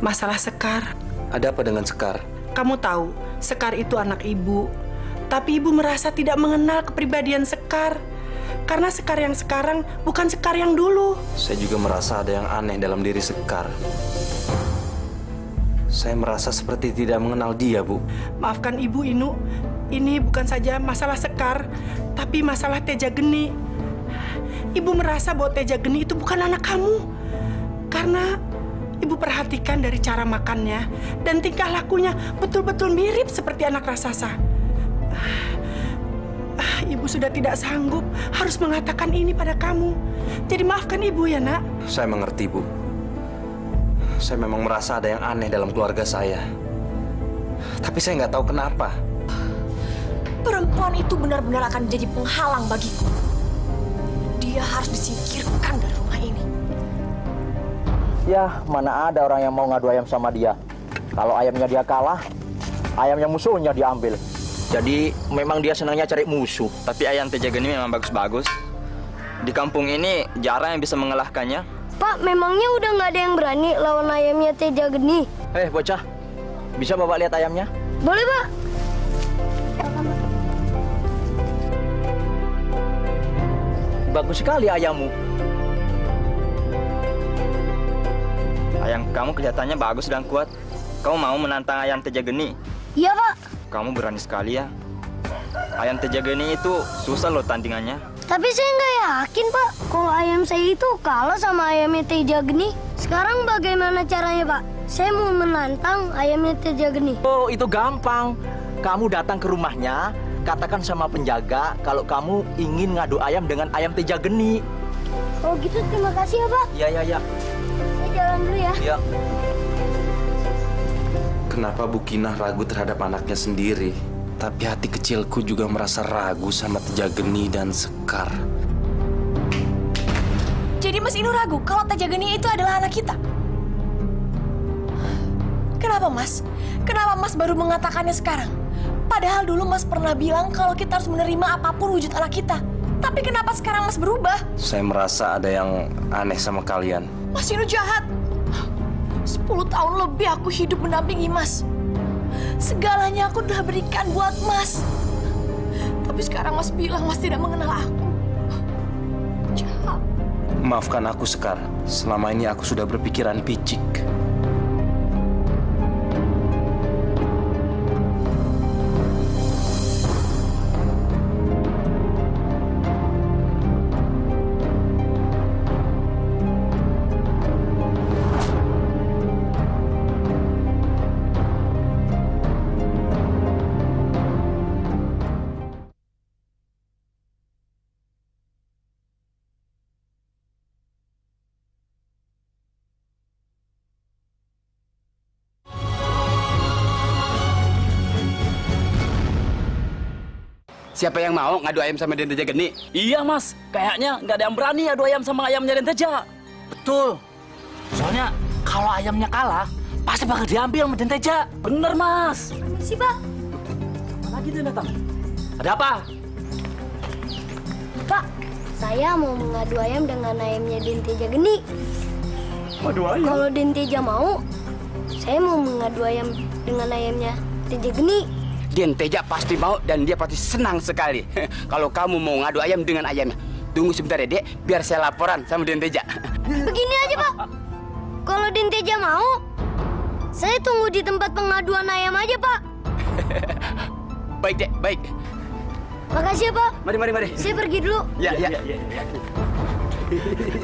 [SPEAKER 2] Masalah Sekar.
[SPEAKER 3] Ada apa dengan Sekar?
[SPEAKER 2] Kamu tahu, Sekar itu anak Ibu. Tapi Ibu merasa tidak mengenal kepribadian Sekar. Karena Sekar yang sekarang bukan Sekar yang dulu.
[SPEAKER 3] Saya juga merasa ada yang aneh dalam diri Sekar. Saya merasa seperti tidak mengenal dia, Bu.
[SPEAKER 2] Maafkan Ibu, Inu. Ini bukan saja masalah Sekar, tapi masalah Teja Geni. Ibu merasa bahwa Teja Geni itu bukan anak kamu. Karena Ibu perhatikan dari cara makannya dan tingkah lakunya betul-betul mirip seperti anak raksasa. Ibu sudah tidak sanggup harus mengatakan ini pada kamu. Jadi maafkan Ibu ya, Nak.
[SPEAKER 3] Saya mengerti, Bu. Saya memang merasa ada yang aneh dalam keluarga saya. Tapi saya nggak tahu kenapa.
[SPEAKER 15] Perempuan itu benar-benar akan menjadi penghalang bagiku. Dia harus disingkirkan dari rumah ini.
[SPEAKER 16] Ya, mana ada orang yang mau ngadu ayam sama dia. Kalau ayamnya dia kalah, ayamnya musuhnya diambil.
[SPEAKER 17] Jadi memang dia senangnya cari musuh. Tapi ayam Teja Geni memang bagus-bagus. Di kampung ini jarang yang bisa mengalahkannya.
[SPEAKER 13] Pak, memangnya udah nggak ada yang berani lawan ayamnya Teja Geni?
[SPEAKER 16] Bocah, bisa bawa lihat ayamnya?
[SPEAKER 13] Boleh, Pak.
[SPEAKER 16] Bagus sekali ayammu.
[SPEAKER 17] Ayam kamu kelihatannya bagus dan kuat. Kamu mau menantang ayam Teja Geni?
[SPEAKER 13] Iya, Pak.
[SPEAKER 17] Kamu berani sekali ya. Ayam Teja Geni itu susah loh tandingannya.
[SPEAKER 13] Tapi saya nggak yakin, Pak. Kalau ayam saya itu kalah sama ayamnya Teja Geni. Sekarang bagaimana caranya, Pak? Saya mau menantang ayamnya Teja Geni.
[SPEAKER 16] Oh, itu gampang. Kamu datang ke rumahnya, katakan sama penjaga kalau kamu ingin ngadu ayam dengan ayam Teja Geni.
[SPEAKER 13] Oh gitu, terima kasih ya, Pak.
[SPEAKER 16] Iya.
[SPEAKER 13] Saya jalan dulu ya.
[SPEAKER 16] Iya.
[SPEAKER 3] Kenapa Bu Kinah ragu terhadap anaknya sendiri? Tapi hati kecilku juga merasa ragu sama Teja Geni dan Sekar.
[SPEAKER 15] Jadi Mas Inu ragu kalau Teja Geni itu adalah anak kita? Kenapa, Mas? Kenapa Mas baru mengatakannya sekarang? Padahal dulu Mas pernah bilang kalau kita harus menerima apapun wujud anak kita. Tapi kenapa sekarang Mas berubah?
[SPEAKER 3] Saya merasa ada yang aneh sama kalian.
[SPEAKER 15] Mas Inu jahat. 10 tahun lebih aku hidup mendampingi Mas. Segalanya aku udah berikan buat Mas. Tapi sekarang Mas bilang Mas tidak mengenal aku. Jahat.
[SPEAKER 3] Maafkan aku, Sekar. Selama ini aku sudah berpikiran picik.
[SPEAKER 8] Siapa yang mau ngadu ayam sama Den Teja Geni?
[SPEAKER 12] Iya, Mas. Kayaknya nggak ada yang berani adu ayam sama ayamnya Den Teja. Betul. Soalnya kalau ayamnya kalah, pasti bakal diambil sama Den Teja. Bener, Mas.
[SPEAKER 13] Permisi, Pak.
[SPEAKER 12] Apa lagi dia datang? Ada apa?
[SPEAKER 13] Pak, saya mau mengadu ayam dengan ayamnya Den Teja Geni.
[SPEAKER 12] Adu ayam?
[SPEAKER 13] Kalau Den Teja mau, saya mau mengadu ayam dengan ayamnya Teja Geni.
[SPEAKER 8] Den Teja pasti mau dan dia pasti senang sekali. Kalau kamu mau ngadu ayam dengan ayamnya. Tunggu sebentar ya, Dek, biar saya laporan sama Den Teja.
[SPEAKER 13] Begini aja, Pak. Kalau Den Teja mau, saya tunggu di tempat pengaduan ayam aja, Pak.
[SPEAKER 8] Baik, Dek, baik.
[SPEAKER 13] Makasih ya, Pak.
[SPEAKER 8] Mari.
[SPEAKER 13] Saya pergi dulu.
[SPEAKER 8] Ya.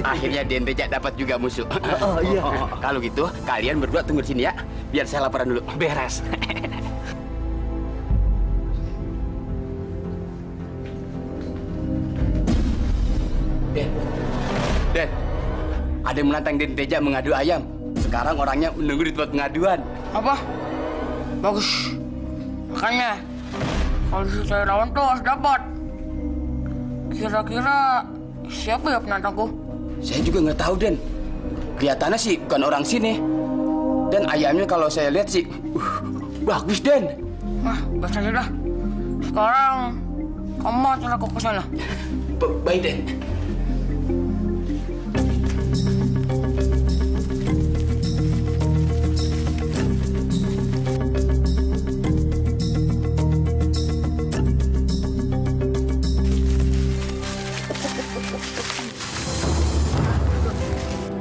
[SPEAKER 8] Akhirnya Den Teja dapat juga musuh.
[SPEAKER 12] Oh, iya.
[SPEAKER 8] Kalau gitu, kalian berdua tunggu di sini ya. Biar saya laporan dulu.
[SPEAKER 12] Beres.
[SPEAKER 8] Den, ada yang menantang Den Teja mengadu ayam. Sekarang orangnya menunggu di tempat pengaduan.
[SPEAKER 18] Apa? Bagus. Makanya, kalau saya lawan tuh harus dapat. Kira-kira siapa ya penantangku?
[SPEAKER 8] Saya juga nggak tahu, Den. Kelihatannya sih bukan orang sini. Dan ayamnya kalau saya lihat sih, bagus, Den.
[SPEAKER 18] Nah, biasanya dah. Sekarang, kamu antar aku ke sana.
[SPEAKER 8] Baik, Den.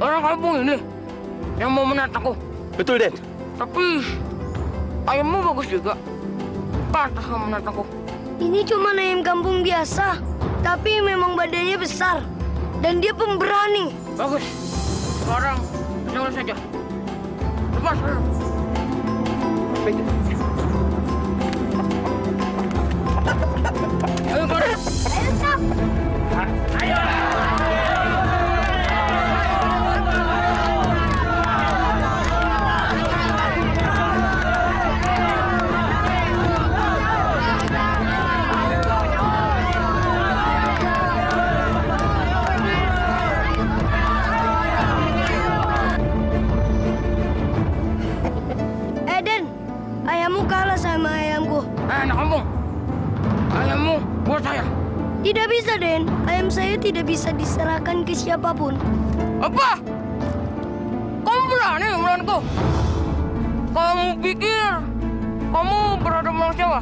[SPEAKER 18] Orang kampung ini yang mau menantangku.
[SPEAKER 3] Betul, Den.
[SPEAKER 18] Tapi ayammu bagus juga. Pantas kamu menantangku.
[SPEAKER 13] Ini cuma ayam kampung biasa, tapi memang badannya besar dan dia pemberani.
[SPEAKER 18] Bagus. Sekarang jalan saja. Lepas. Ayo, Kak.
[SPEAKER 13] Ayo, Kak.
[SPEAKER 18] Ayo.
[SPEAKER 13] Ayammu kalah sama ayamku.
[SPEAKER 18] Anak kampung, ayammu buat saya.
[SPEAKER 13] Tidak bisa, Den. Ayam saya tidak bisa diserahkan ke siapapun.
[SPEAKER 18] Apa? Kamu berani melawanku? Kamu pikir kamu berada melawan siapa?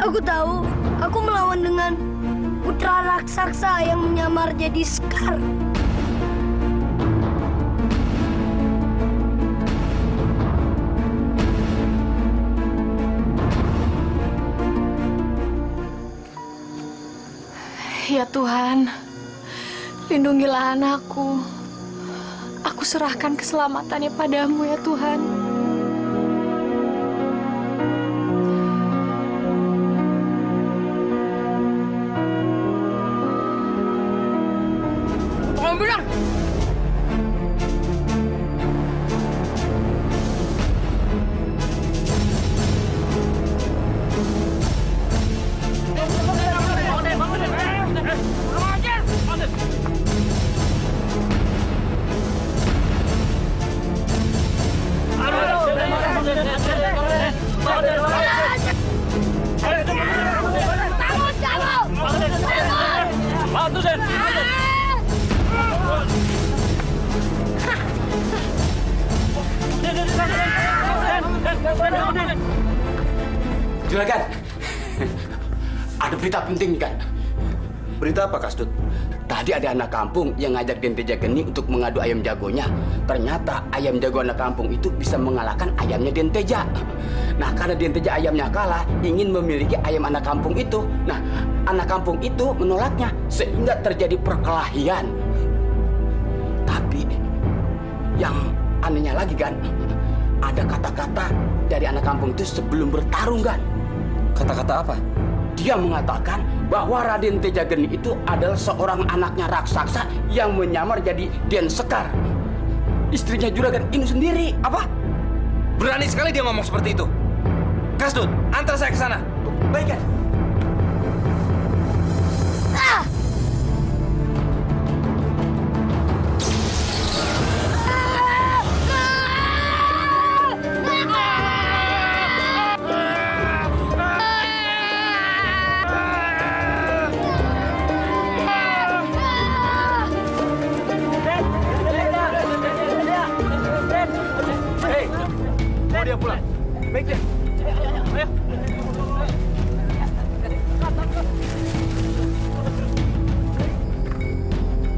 [SPEAKER 13] Aku tahu. Aku melawan dengan putra raksasa yang menyamar jadi Sekar.
[SPEAKER 11] Ya Tuhan, lindungilah anakku. Aku serahkan keselamatannya padamu ya Tuhan.
[SPEAKER 18] Kamu bilang?
[SPEAKER 8] Juragan, ada berita penting kan?
[SPEAKER 3] Berita apa, Kasdut?
[SPEAKER 8] Tadi ada anak kampung yang ngajak Den Teja Geni untuk mengadu ayam jagonya. Ternyata ayam jago anak kampung itu bisa mengalahkan ayamnya Den Teja. Nah, karena Den Teja ayamnya kalah, ingin memiliki ayam anak kampung itu. Nah, anak kampung itu menolaknya sehingga terjadi perkelahian. Tapi yang anehnya lagi kan, ada kata-kata dari anak kampung itu sebelum bertarung kan.
[SPEAKER 3] Kata-kata apa?
[SPEAKER 8] Dia mengatakan bahwa Raden Teja Geni itu adalah seorang anaknya raksasa yang menyamar jadi Den Sekar, istrinya Juragan Inu sendiri.
[SPEAKER 3] Apa? Berani sekali dia ngomong seperti itu. Kasdut, antar saya ke sana.
[SPEAKER 8] Baik, kan?
[SPEAKER 3] Dia pulang. Baik deh. Ayo.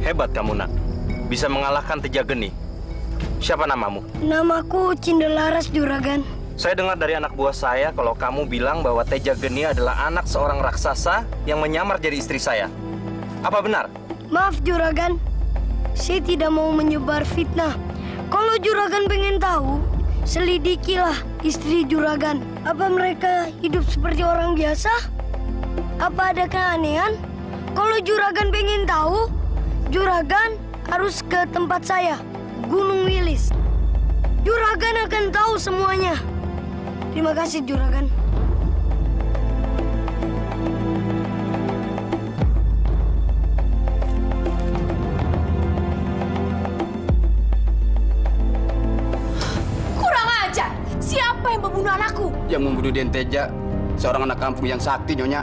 [SPEAKER 3] Hebat kamu, Nak. Bisa mengalahkan Teja Geni. Siapa namamu?
[SPEAKER 13] Namaku Cindelaras, Juragan.
[SPEAKER 3] Saya dengar dari anak buah saya kalau kamu bilang bahwa Teja Geni adalah anak seorang raksasa yang menyamar jadi istri saya. Apa benar?
[SPEAKER 13] Maaf, Juragan. Saya tidak mau menyebar fitnah. Kalau Juragan pengen tahu, selidikilah istri Juragan. Apa mereka hidup seperti orang biasa? Apa ada keanehan? Kalau Juragan pengen tahu, Juragan harus ke tempat saya, Gunung Wilis. Juragan akan tahu semuanya. Terima kasih, Juragan.
[SPEAKER 15] Siapa yang membunuh anakku?
[SPEAKER 8] Yang membunuh Den Teja, seorang anak kampung yang sakti, Nyonya.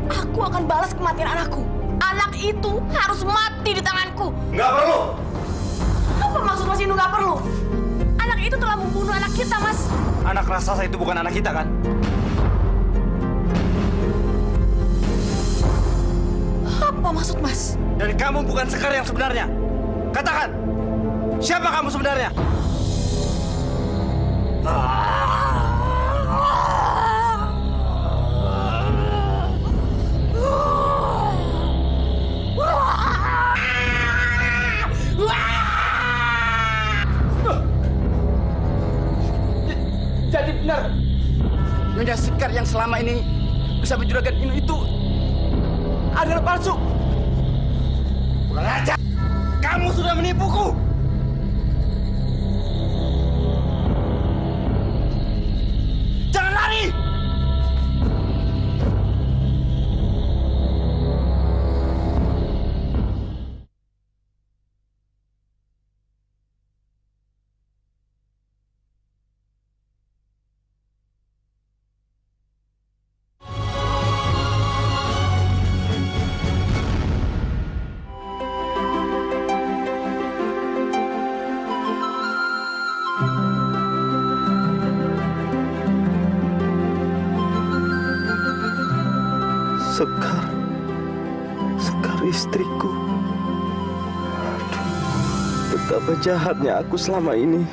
[SPEAKER 15] Aku akan balas kematian anakku. Anak itu harus mati di tanganku.
[SPEAKER 3] Nggak perlu.
[SPEAKER 15] Apa maksud Mas Inu nggak perlu? Anak itu telah membunuh anak kita, Mas.
[SPEAKER 3] Anak raksasa itu bukan anak kita, kan?
[SPEAKER 15] Apa maksud Mas?
[SPEAKER 3] Dan kamu bukan Sekar yang sebenarnya. Katakan, siapa kamu sebenarnya?
[SPEAKER 8] Jadi benar, Nyonya Sekar yang selama ini bersama Juragan Inu itu adalah palsu.
[SPEAKER 3] Kurang ajar! Kamu sudah menipuku! Jangan lari!
[SPEAKER 19] Sekar istriku. Aduh, betapa jahatnya aku selama ini.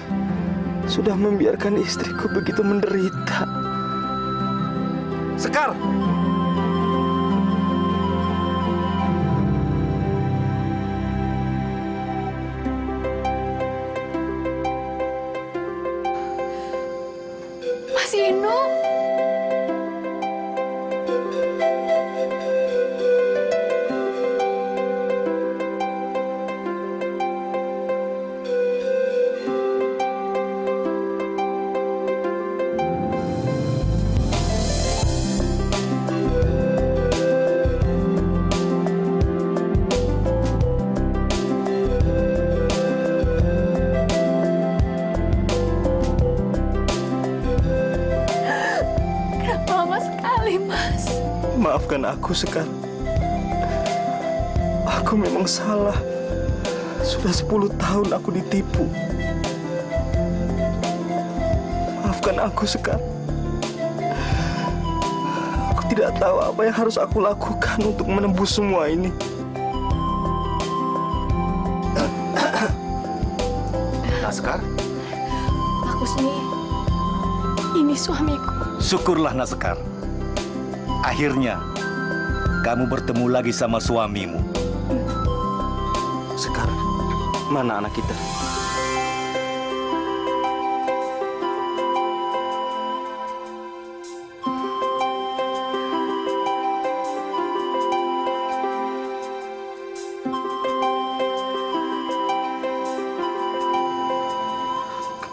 [SPEAKER 19] Sudah membiarkan istriku begitu menderita.
[SPEAKER 3] Sekar!
[SPEAKER 6] Mas Inu.
[SPEAKER 19] Maafkan aku, Sekar. Aku memang salah. Sudah 10 tahun aku ditipu. Maafkan aku, Sekar. Aku tidak tahu apa yang harus aku lakukan untuk menembus semua ini.
[SPEAKER 5] Naskar?
[SPEAKER 6] Pak Kusni, ini suamiku.
[SPEAKER 5] Syukurlah Naskar. Akhirnya kamu bertemu lagi sama suamimu.
[SPEAKER 3] Sekar, mana anak kita?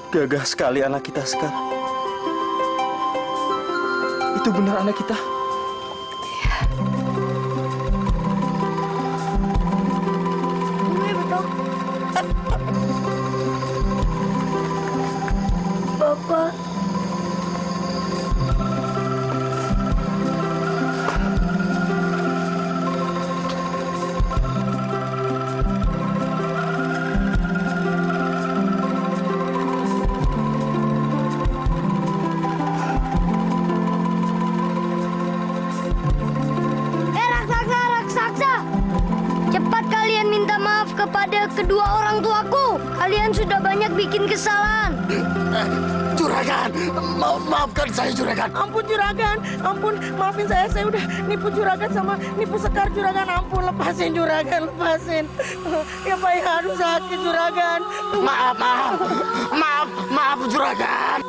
[SPEAKER 19] Gagah sekali anak kita sekarang. Itu benar anak kita?
[SPEAKER 13] Iya betul. Bapak. Kepada kedua orang tuaku, kalian sudah banyak bikin kesalahan.
[SPEAKER 5] Juragan, maafkan saya Juragan.
[SPEAKER 2] Ampun Juragan, ampun, maafin saya udah nipu Juragan sama nipu Sekar Juragan. Ampun, lepasin Juragan, lepasin. Ya Pak, aduh sakit Juragan.
[SPEAKER 5] Maaf Juragan.